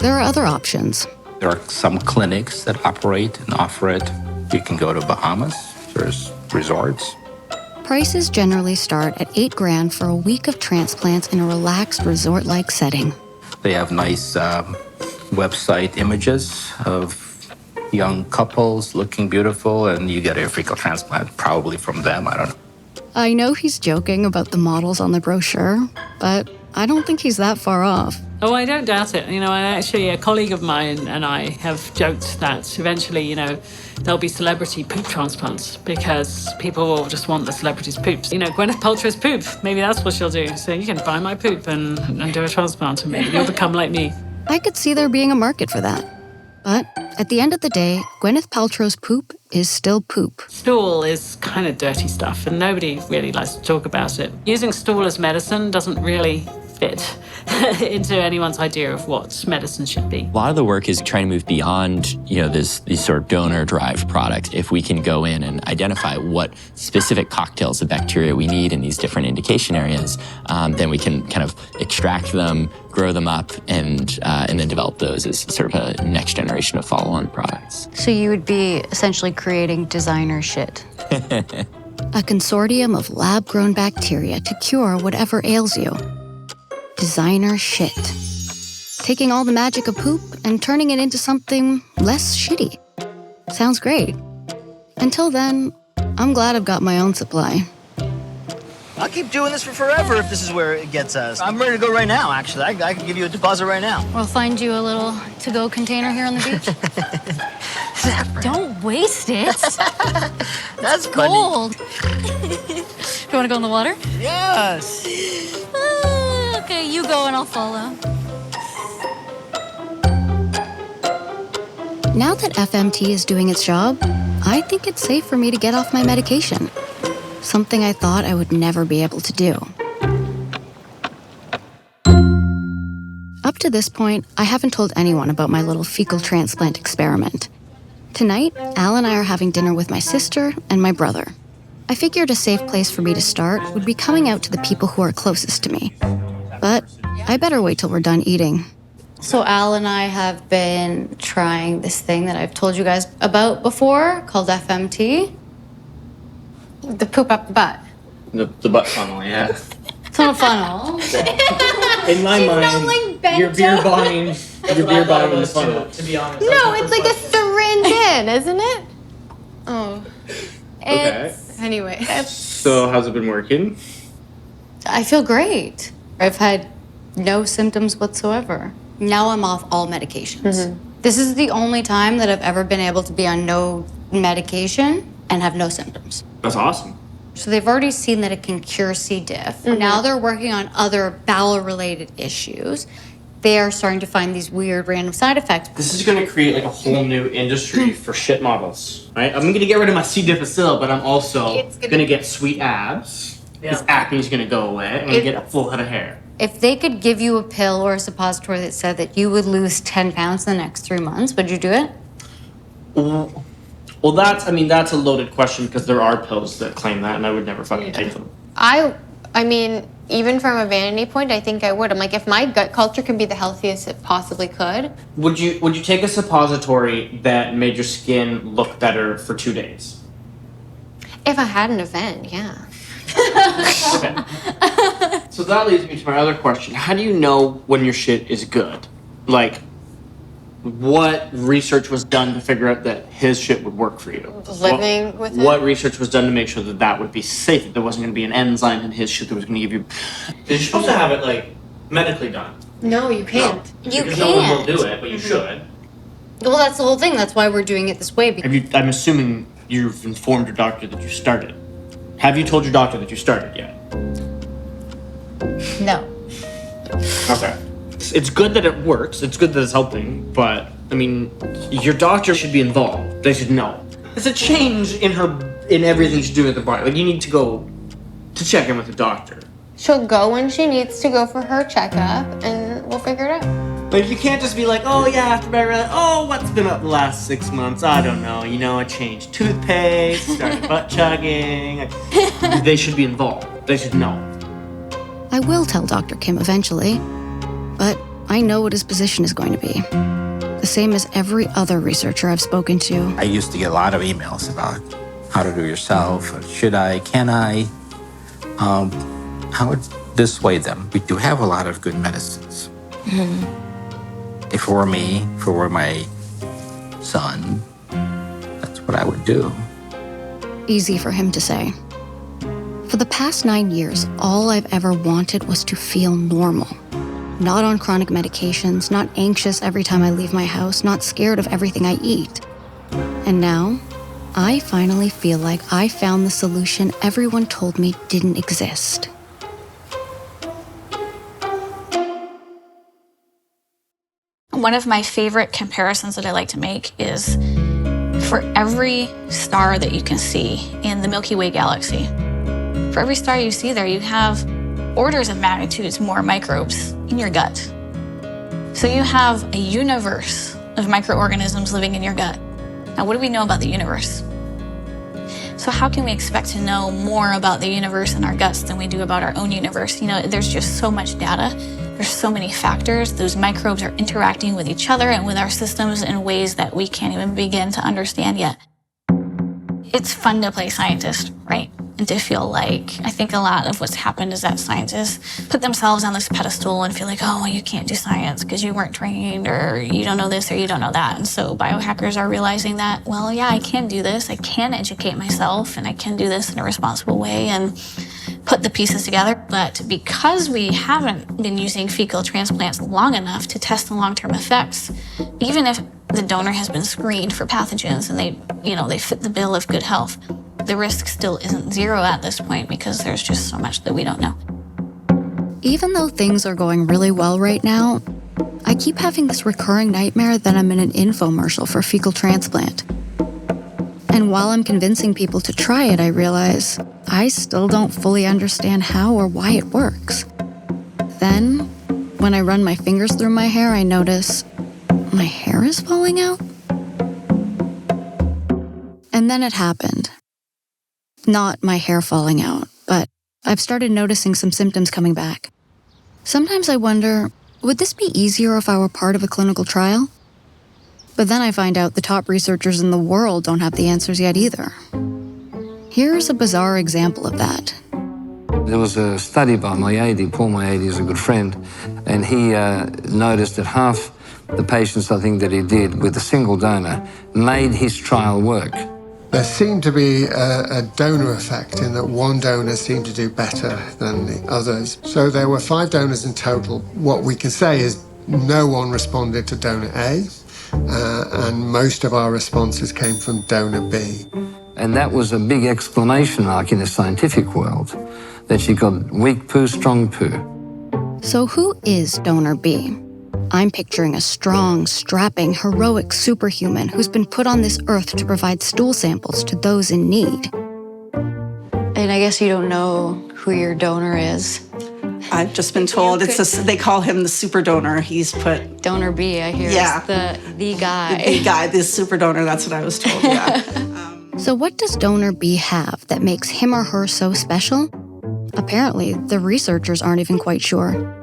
there are other options. There are some clinics that operate and offer it. You can go to Bahamas. There's resorts. Prices generally start at $8,000 for a week of transplants in a relaxed resort-like setting. They have nice website images of young couples looking beautiful, and you get a fecal transplant probably from them. I don't know. I know he's joking about the models on the brochure, but I don't think he's that far off. Oh, I don't doubt it. You know, actually, a colleague of mine and I have joked that eventually, you know, there'll be celebrity poop transplants because people will just want the celebrities' poops. You know, Gwyneth Paltrow's poop, maybe that's what she'll do. So you can buy my poop and do a transplant and maybe you'll become like me. I could see there being a market for that. But at the end of the day, Gwyneth Paltrow's poop is still poop. Stool is kind of dirty stuff and nobody really likes to talk about it. Using stool as medicine doesn't really fit into anyone's idea of what medicine should be. A lot of the work is trying to move beyond, you know, these sort of donor-derived products. If we can go in and identify what specific cocktails of bacteria we need in these different indication areas, then we can kind of extract them, grow them up, and then develop those as sort of a next generation of follow-on products. So you would be essentially creating designer shit. A consortium of lab-grown bacteria to cure whatever ails you. Designer shit. Taking all the magic of poop and turning it into something less shitty. Sounds great. Until then, I'm glad I've got my own supply. I'll keep doing this for forever if this is where it gets us. I'm ready to go right now, actually. I can give you a deposit right now. We'll find you a little to-go container here on the beach. Don't waste it. That's gold. You want to go in the water? Yes. Okay, you go and I'll follow. Now that FMT is doing its job, I think it's safe for me to get off my medication. Something I thought I would never be able to do. Up to this point, I haven't told anyone about my little fecal transplant experiment. Tonight, Al and I are having dinner with my sister and my brother. I figured a safe place for me to start would be coming out to the people who are closest to me. But I better wait till we're done eating. So Al and I have been trying this thing that I've told you guys about before called FMT. The poop up the butt. The butt funnel, yeah. It's not a funnel. In my mind, you're beer bombing the funnel, to be honest. No, it's like a syringe skin, isn't it? Oh. Okay. Anyway. So how's it been working? I feel great. I've had no symptoms whatsoever. Now I'm off all medications. This is the only time that I've ever been able to be on no medication and have no symptoms. That's awesome. So they've already seen that it can cure C. diff. Now they're working on other bowel-related issues. They are starting to find these weird random side effects. This is going to create like a whole new industry for shit models, right? I'm going to get rid of my C. difficile, but I'm also going to get sweet abs. This acne is going to go away. I'm going to get a full head of hair. If they could give you a pill or a suppository that said that you would lose 10 pounds in the next 3 months, would you do it? Well, that's a loaded question because there are pills that claim that, and I would never fucking take them. I mean, even from a vanity point, I think I would. I'm like, if my gut culture can be the healthiest it possibly could. Would you take a suppository that made your skin look better for 2 days? If I had an event, yeah. Okay. So that leads me to my other question. How do you know when your shit is good? Like, what research was done to figure out that his shit would work for you? Living with it? What research was done to make sure that that would be safe? That there wasn't going to be an enzyme in his shit that was going to give you... You're supposed to have it, like, medically done. No, you can't. You Because can't. no one will do it, but you should. Well, that's the whole thing. That's why we're doing it this way. I'm assuming you've informed your doctor that you started. Have you told your doctor that you started yet? No. Okay. It's good that it works. It's good that it's helping, but I mean, your doctor should be involved. They should know. There's a change in everything she's doing with the body. Like, you need to go to check in with the doctor. She'll go when she needs to go for her checkup, and we'll figure it out. Like, you can't just be like, oh yeah, after bed, oh, what's been up the last 6 months? I don't know. You know, I changed toothpaste, started butt chugging. They should be involved. They should know. I will tell Dr. Kim eventually, but I know what his position is going to be. The same as every other researcher I've spoken to. I used to get a lot of emails about how to do yourself. Should I? Can I? I would dissuade them. We do have a lot of good medicines. If it were me, if it were my son, that's what I would do. Easy for him to say. For the past 9 years, all I've ever wanted was to feel normal. Not on chronic medications, not anxious every time I leave my house, not scared of everything I eat. And now, I finally feel like I found the solution everyone told me didn't exist. One of my favorite comparisons that I like to make is for every star that you can see in the Milky Way galaxy, for every star you see there, you have orders of magnitudes more microbes in your gut. So you have a universe of microorganisms living in your gut. Now, what do we know about the universe? So how can we expect to know more about the universe in our guts than we do about our own universe? You know, there's just so much data. There's so many factors. Those microbes are interacting with each other and with our systems in ways that we can't even begin to understand yet. It's fun to play scientist, right? And to feel like, I think a lot of what's happened is that scientists put themselves on this pedestal and feel like, oh, well, you can't do science because you weren't trained, or you don't know this, or you don't know that. And so biohackers are realizing that, well, yeah, I can do this. I can educate myself, and I can do this in a responsible way and put the pieces together. But because we haven't been using fecal transplants long enough to test the long-term effects, even if the donor has been screened for pathogens and they fit the bill of good health, the risk still isn't zero at this point because there's just so much that we don't know. Even though things are going really well right now, I keep having this recurring nightmare that I'm in an infomercial for fecal transplant. And while I'm convincing people to try it, I realize I still don't fully understand how or why it works. Then, when I run my fingers through my hair, I notice my hair is falling out. And then it happened. Not my hair falling out, but I've started noticing some symptoms coming back. Sometimes I wonder, would this be easier if I were part of a clinical trial? But then I find out the top researchers in the world don't have the answers yet either. Here's a bizarre example of that. There was a study by Paul Moyadi is a good friend, and he noticed that half the patients, I think, that he did with a single donor made his trial work. There seemed to be a donor effect in that one donor seemed to do better than the others. So there were 5 donors in total. What we can say is no one responded to donor A, and most of our responses came from donor B. And that was a big exclamation mark in the scientific world, that she got weak poo, strong poo. So who is donor B? I'm picturing a strong, strapping, heroic superhuman who's been put on this earth to provide stool samples to those in need. And I guess you don't know who your donor is. I've just been told they call him the super donor. He's put donor B, I hear. Yeah. Is the guy. The guy, the super donor, that's what I was told, yeah. So what does donor B have that makes him or her so special? Apparently, the researchers aren't even quite sure.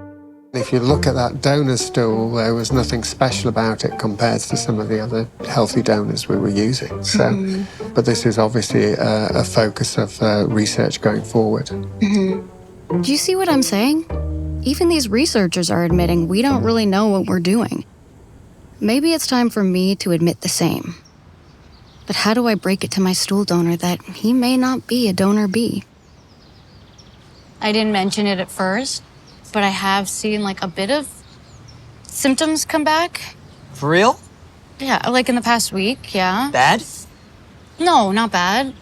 If you look at that donor stool, there was nothing special about it compared to some of the other healthy donors we were using. So, but this is obviously a focus of research going forward. Do you see what I'm saying? Even these researchers are admitting we don't really know what we're doing. Maybe it's time for me to admit the same. But how do I break it to my stool donor that he may not be a donor B? I didn't mention it at first, but I have seen like a bit of symptoms come back. For real? Yeah, like in the past week, yeah. Bad? No, not bad.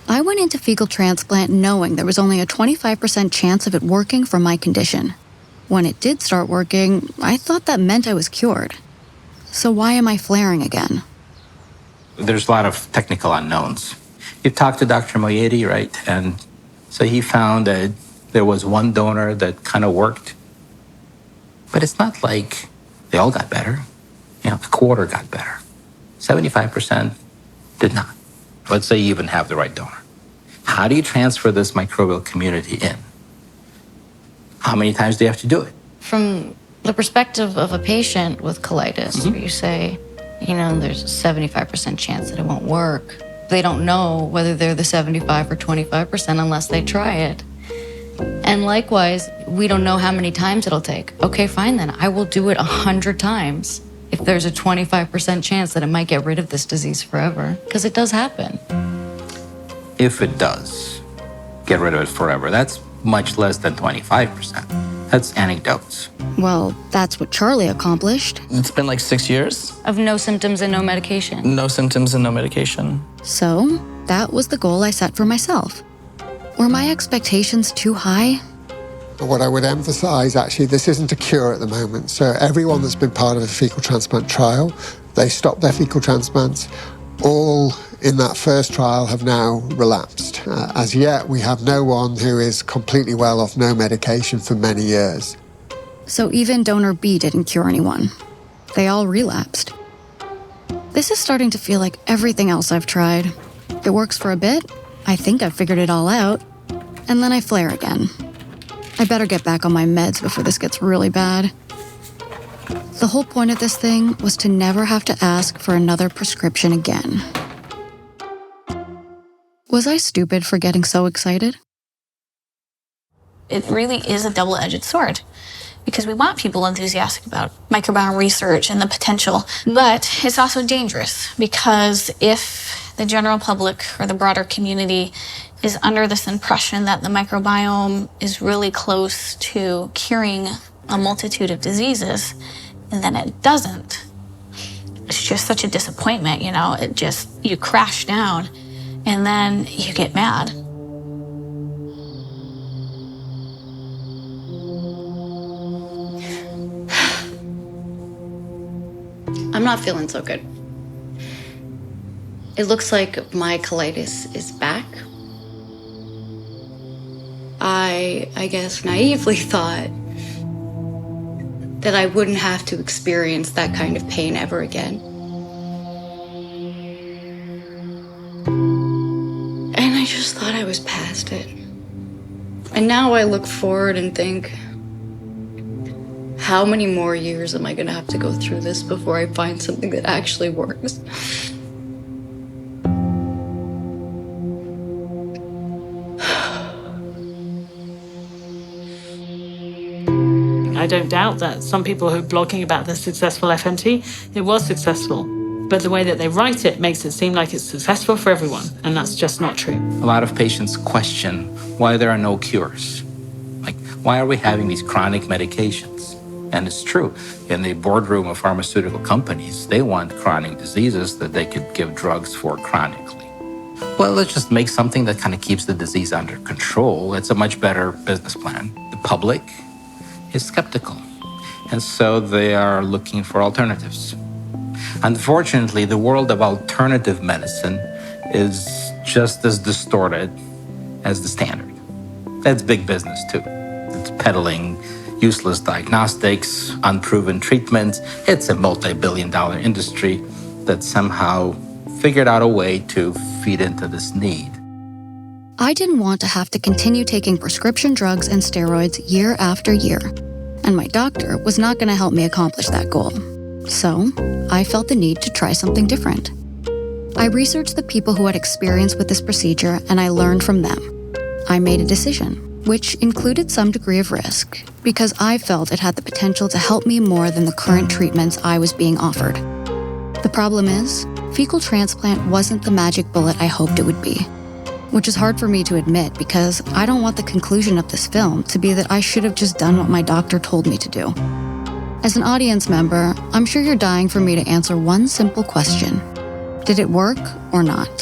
I went into fecal transplant knowing there was only a 25% chance of it working for my condition. When it did start working, I thought that meant I was cured. So why am I flaring again? There's a lot of technical unknowns. You've talked to Dr. Moyedi, right? And so he found that there was one donor that kind of worked. But it's not like they all got better. You know, a quarter got better. 75% did not. Let's say you even have the right donor. How do you transfer this microbial community in? How many times do you have to do it? From the perspective of a patient with colitis, you say, you know, there's a 75% chance that it won't work. They don't know whether they're the 75 or 25% unless they try it. And likewise, we don't know how many times it'll take. Okay, fine then. I will do it 100 times if there's a 25% chance that it might get rid of this disease forever, because it does happen. If it does get rid of it forever, that's much less than 25%. That's anecdotes. Well, that's what Charlie accomplished. It's been like 6 years. Of no symptoms and no medication. No symptoms and no medication. So, that was the goal I set for myself. Were my expectations too high? What I would emphasize, actually, this isn't a cure at the moment. So everyone that's been part of a fecal transplant trial, they stopped their fecal transplants. All in that first trial have now relapsed. As yet, we have no one who is completely well off no medication for many years. So even donor B didn't cure anyone. They all relapsed. This is starting to feel like everything else I've tried. It works for a bit, I think I've figured it all out, and then I flare again. I better get back on my meds before this gets really bad. The whole point of this thing was to never have to ask for another prescription again. Was I stupid for getting so excited? It really is a double-edged sword because we want people enthusiastic about microbiome research and the potential, but it's also dangerous because if the general public or the broader community is under this impression that the microbiome is really close to curing a multitude of diseases, and then it doesn't, it's just such a disappointment, you know, you crash down and then you get mad. I'm not feeling so good. It looks like my colitis is back. I guess naively thought that I wouldn't have to experience that kind of pain ever again. And I just thought I was past it. And now I look forward and think, how many more years am I gonna have to go through this before I find something that actually works? I don't doubt that some people who are blogging about the successful FMT, it was successful. But the way that they write it makes it seem like it's successful for everyone, and that's just not true. A lot of patients question why there are no cures. Like, why are we having these chronic medications? And it's true. In the boardroom of pharmaceutical companies, they want chronic diseases that they could give drugs for chronically. Well, let's just make something that kind of keeps the disease under control. It's a much better business plan. The public is skeptical, and so they are looking for alternatives. Unfortunately, the world of alternative medicine is just as distorted as the standard. That's big business, too. It's peddling useless diagnostics, unproven treatments. It's a multi-billion-dollar industry that somehow figured out a way to feed into this need. I didn't want to have to continue taking prescription drugs and steroids year after year, and my doctor was not going to help me accomplish that goal. So, I felt the need to try something different. I researched the people who had experience with this procedure, and I learned from them. I made a decision, which included some degree of risk, because I felt it had the potential to help me more than the current treatments I was being offered. The problem is, fecal transplant wasn't the magic bullet I hoped it would be, which is hard for me to admit because I don't want the conclusion of this film to be that I should have just done what my doctor told me to do. As an audience member, I'm sure you're dying for me to answer one simple question. Did it work or not?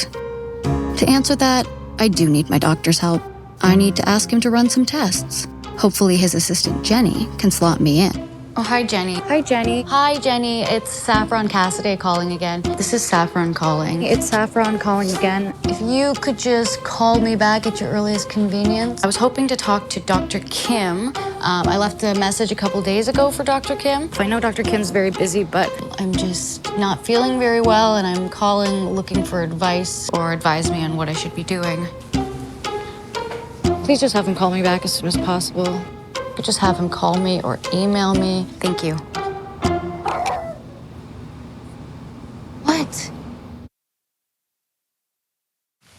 To answer that, I do need my doctor's help. I need to ask him to run some tests. Hopefully his assistant Jenny can slot me in. Oh, hi, Jenny. Hi, Jenny. Hi, Jenny. It's Saffron Cassaday calling again. This is Saffron calling. It's Saffron calling again. If you could just call me back at your earliest convenience. I was hoping to talk to Dr. Kim. I left a message a couple days ago for Dr. Kim. I know Dr. Kim's very busy, but I'm just not feeling very well, and I'm calling looking for advice or advise me on what I should be doing. Please just have him call me back as soon as possible. Could just have him call me or email me. Thank you. What?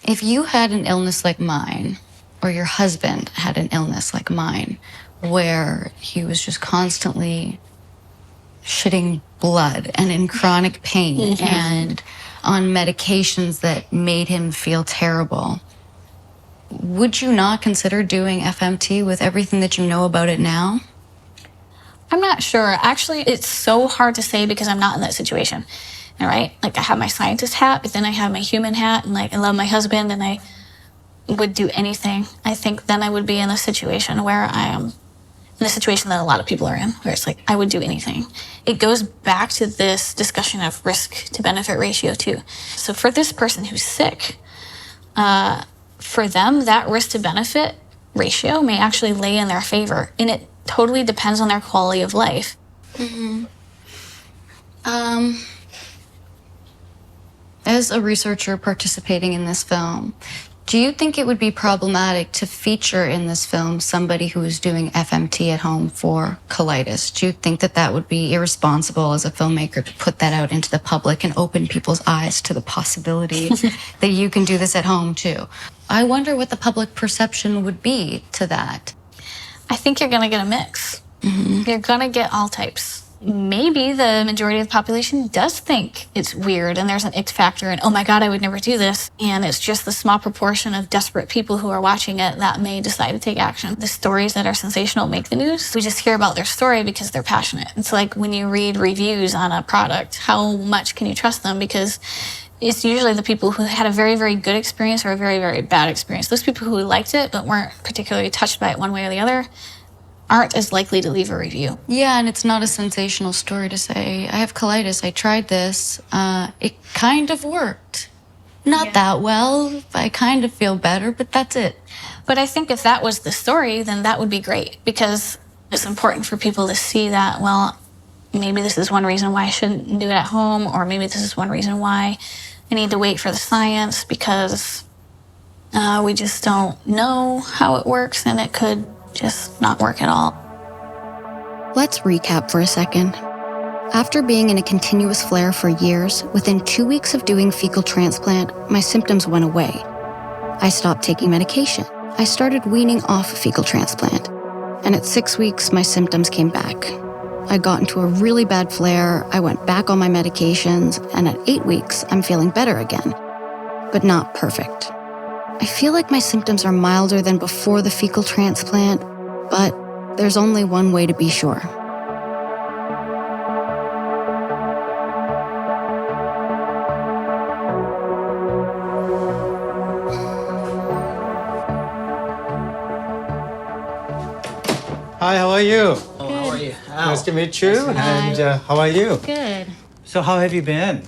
If you had an illness like mine, or your husband had an illness like mine, where he was just constantly shitting blood and in chronic pain and on medications that made him feel terrible, would you not consider doing FMT with everything that you know about it now? I'm not sure. Actually, it's so hard to say because I'm not in that situation. All right? Like, I have my scientist hat, but then I have my human hat, and like, I love my husband, and I would do anything. I think then I would be in a situation where I am in a situation that a lot of people are in, where it's like, I would do anything. It goes back to this discussion of risk to benefit ratio too. So for this person who's sick, for them, that risk to benefit ratio may actually lay in their favor, and it totally depends on their quality of life. As a researcher participating in this film, do you think it would be problematic to feature in this film somebody who is doing FMT at home for colitis? Do you think that that would be irresponsible as a filmmaker to put that out into the public and open people's eyes to the possibility that you can do this at home too? I wonder what the public perception would be to that. I think you're going to get a mix. You're going to get all types. Maybe the majority of the population does think it's weird and there's an ick factor and, oh my God, I would never do this. And it's just the small proportion of desperate people who are watching it that may decide to take action. The stories that are sensational make the news. We just hear about their story because they're passionate. It's like when you read reviews on a product, how much can you trust them? Because it's usually the people who had a very, very good experience or a very, very bad experience. Those people who liked it but weren't particularly touched by it one way or the other aren't as likely to leave a review. Yeah, and it's not a sensational story to say, I have colitis, I tried this, it kind of worked. Not that well, I kind of feel better, but that's it. But I think if that was the story, then that would be great, because it's important for people to see that, well, maybe this is one reason why I shouldn't do it at home, or maybe this is one reason why I need to wait for the science, because we just don't know how it works, and it could just not work at all. Let's recap for a second. After being in a continuous flare for years, within 2 weeks of doing fecal transplant, my symptoms went away. I stopped taking medication. I started weaning off fecal transplant. and at 6 weeks, my symptoms came back. I got into a really bad flare, I went back on my medications, and at 8 weeks, I'm feeling better again. But not perfect. I feel like my symptoms are milder than before the fecal transplant, but there's only one way to be sure. Hi, how are you? Oh, how are you? Nice to meet you. And how are you? Good. So how have you been?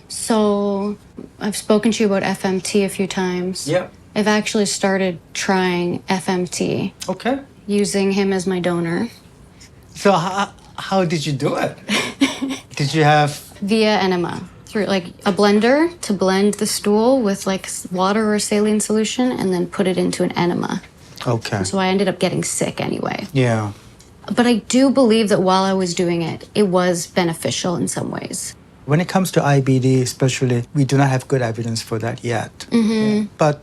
So I've spoken to you about FMT a few times. Yeah. I've actually started trying FMT. Okay. Using him as my donor. So how did you do it? Did you have... Via enema. Through like a blender to blend the stool with like water or saline solution and then put it into an enema. Okay. So I ended up getting sick anyway. Yeah. But I do believe that while I was doing it, it was beneficial in some ways. When it comes to IBD especially, we do not have good evidence for that yet. Mm-hmm. But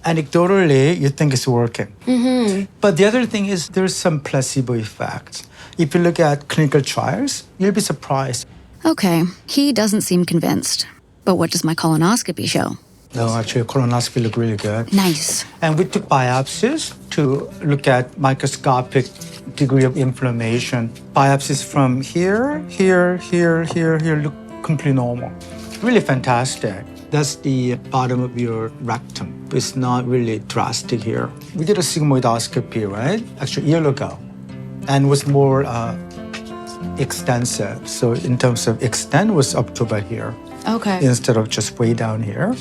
anecdotally, you think it's working. Mm-hmm. But the other thing is there's some placebo effect. If you look at clinical trials, you'll be surprised. Okay, he doesn't seem convinced. But what does my colonoscopy show? No, actually, colonoscopy looked really good. Nice. And we took biopsies to look at microscopic degree of inflammation. Biopsies from here look completely normal. Really fantastic. That's the bottom of your rectum. It's not really drastic here. We did a sigmoidoscopy, right? Actually, a year ago. And was more extensive. So in terms of extent, was up to about here. Okay. Instead of just way down here.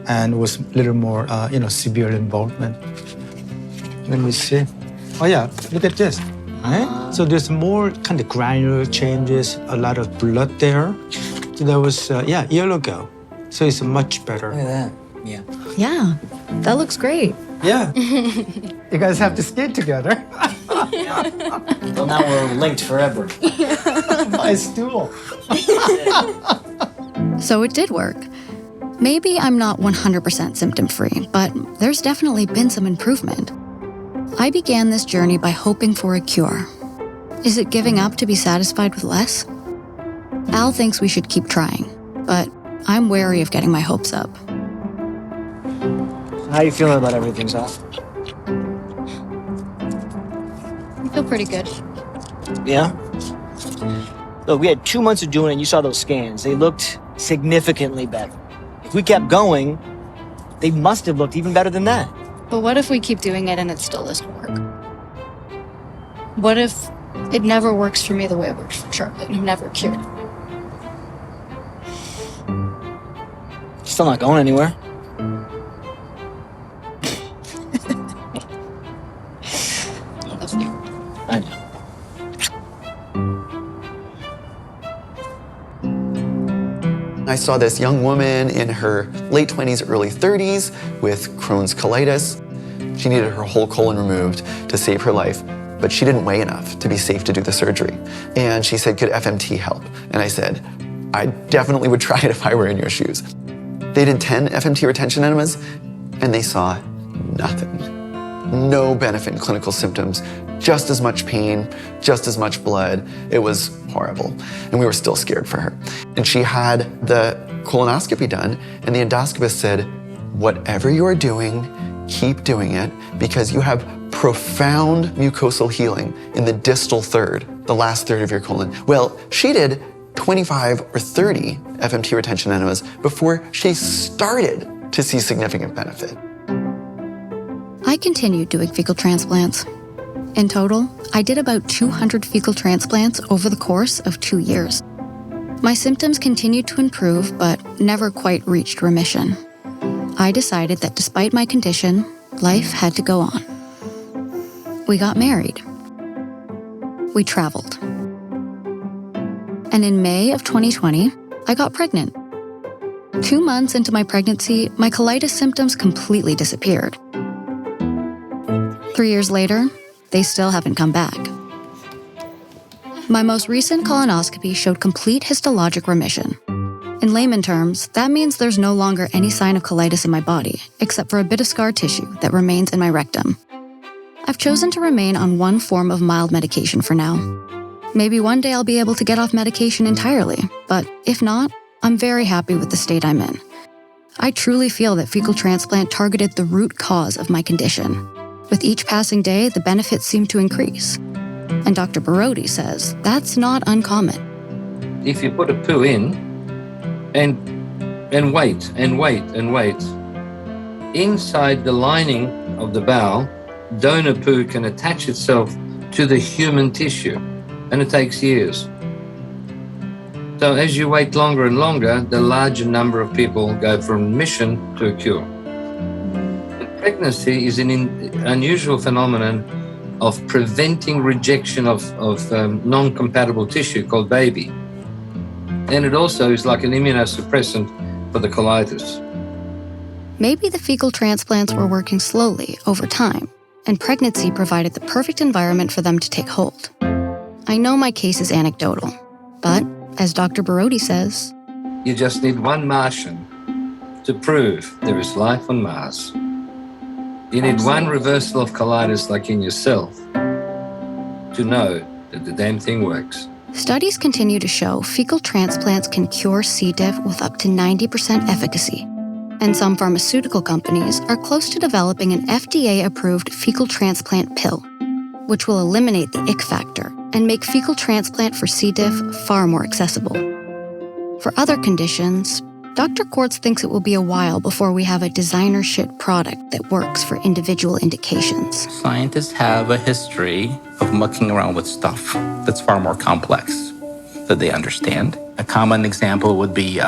And was a little more, severe involvement. Let me see. Oh yeah, look at this, right? So there's more kind of granular changes, a lot of blood there. So that was, a year ago. So it's much better. Look at that. Yeah. Yeah, that looks great. Yeah. You guys have to skate together. Well, now we're linked forever. My stool. So it did work. Maybe I'm not 100% symptom-free, but there's definitely been some improvement. I began this journey by hoping for a cure. Is it giving up to be satisfied with less? Al thinks we should keep trying, but I'm wary of getting my hopes up. How are you feeling about everything, Sal? I feel pretty good. Yeah? Look, we had 2 months of doing it and you saw those scans. They looked significantly better. If we kept going, they must have looked even better than that. But what if we keep doing it and it still doesn't work? What if it never works for me the way it works for Charlotte? I'm never cured. Still not going anywhere. I know. I saw this young woman in her late 20s, early 30s with Crohn's colitis. She needed her whole colon removed to save her life, but she didn't weigh enough to be safe to do the surgery. And she said, could FMT help? And I said, I definitely would try it if I were in your shoes. They did 10 FMT retention enemas, and they saw nothing. No benefit in clinical symptoms, just as much pain, just as much blood. It was horrible, and we were still scared for her. And she had the colonoscopy done, and the endoscopist said, whatever you're doing, keep doing it, because you have profound mucosal healing in the distal third, the last third of your colon. Well, she did 25 or 30 FMT retention enemas before she started to see significant benefit. I continued doing fecal transplants. In total, I did about 200 fecal transplants over the course of 2 years. My symptoms continued to improve, but never quite reached remission. I decided that despite my condition, life had to go on. We got married. We traveled. And in May of 2020, I got pregnant. 2 months into my pregnancy, my colitis symptoms completely disappeared. 3 years later, they still haven't come back. My most recent colonoscopy showed complete histologic remission. In layman terms, that means there's no longer any sign of colitis in my body, except for a bit of scar tissue that remains in my rectum. I've chosen to remain on one form of mild medication for now. Maybe one day I'll be able to get off medication entirely, but if not, I'm very happy with the state I'm in. I truly feel that fecal transplant targeted the root cause of my condition. With each passing day, the benefits seem to increase. And Dr. Barodi says that's not uncommon. If you put a poo in and wait, inside the lining of the bowel, donor poo can attach itself to the human tissue, and it takes years. So as you wait longer and longer, the larger number of people go from remission to a cure. And pregnancy is an unusual phenomenon of preventing rejection of non-compatible tissue called baby. And it also is like an immunosuppressant for the colitis. Maybe the fecal transplants were working slowly over time, and pregnancy provided the perfect environment for them to take hold. I know my case is anecdotal, but as Dr. Barodi says, you just need one Martian to prove there is life on Mars. You need one reversal of colitis like in yourself to know that the damn thing works. Studies continue to show fecal transplants can cure C. diff with up to 90% efficacy. And some pharmaceutical companies are close to developing an FDA-approved fecal transplant pill, which will eliminate the ick factor and make fecal transplant for C. diff far more accessible. For other conditions, Dr. Quartz thinks it will be a while before we have a designer shit product that works for individual indications. Scientists have a history of mucking around with stuff that's far more complex that they understand. A common example would be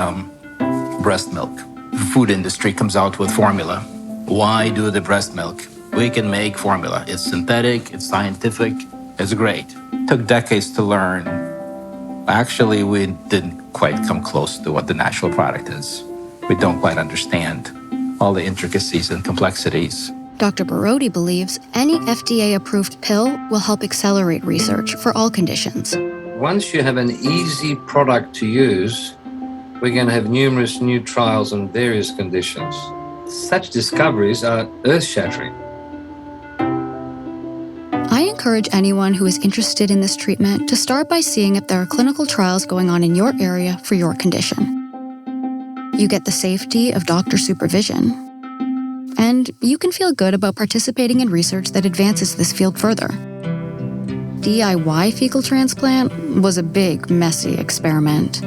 breast milk. The food industry comes out with formula. Why do the breast milk? We can make formula. It's synthetic, it's scientific, it's great. It took decades to learn. Actually, we didn't quite come close to what the natural product is. We don't quite understand all the intricacies and complexities. Dr. Barodi believes any FDA-approved pill will help accelerate research for all conditions. Once you have an easy product to use, we're going to have numerous new trials on various conditions. Such discoveries are earth-shattering. I encourage anyone who is interested in this treatment to start by seeing if there are clinical trials going on in your area for your condition. You get the safety of doctor supervision, and you can feel good about participating in research that advances this field further. DIY fecal transplant was a big, messy experiment.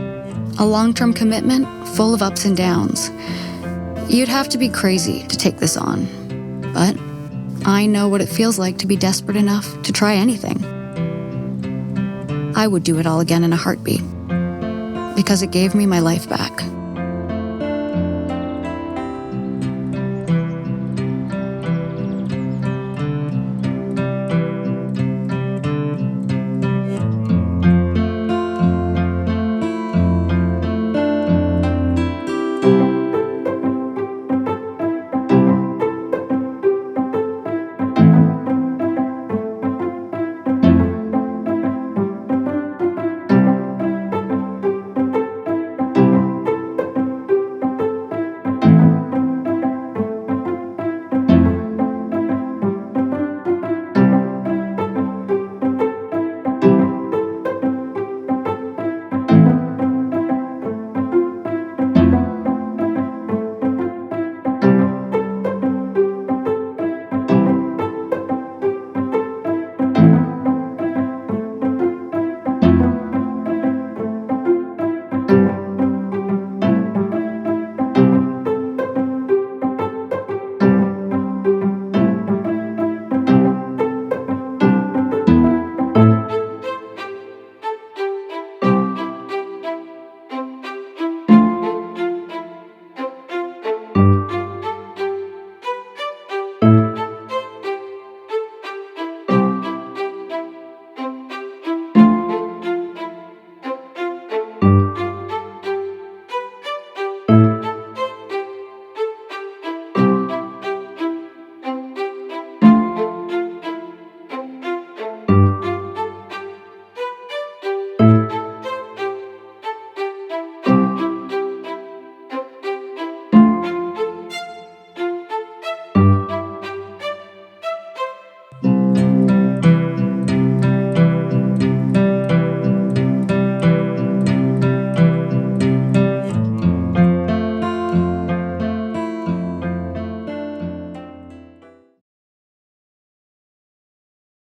A long-term commitment full of ups and downs. You'd have to be crazy to take this on, but I know what it feels like to be desperate enough to try anything. I would do it all again in a heartbeat, because it gave me my life back.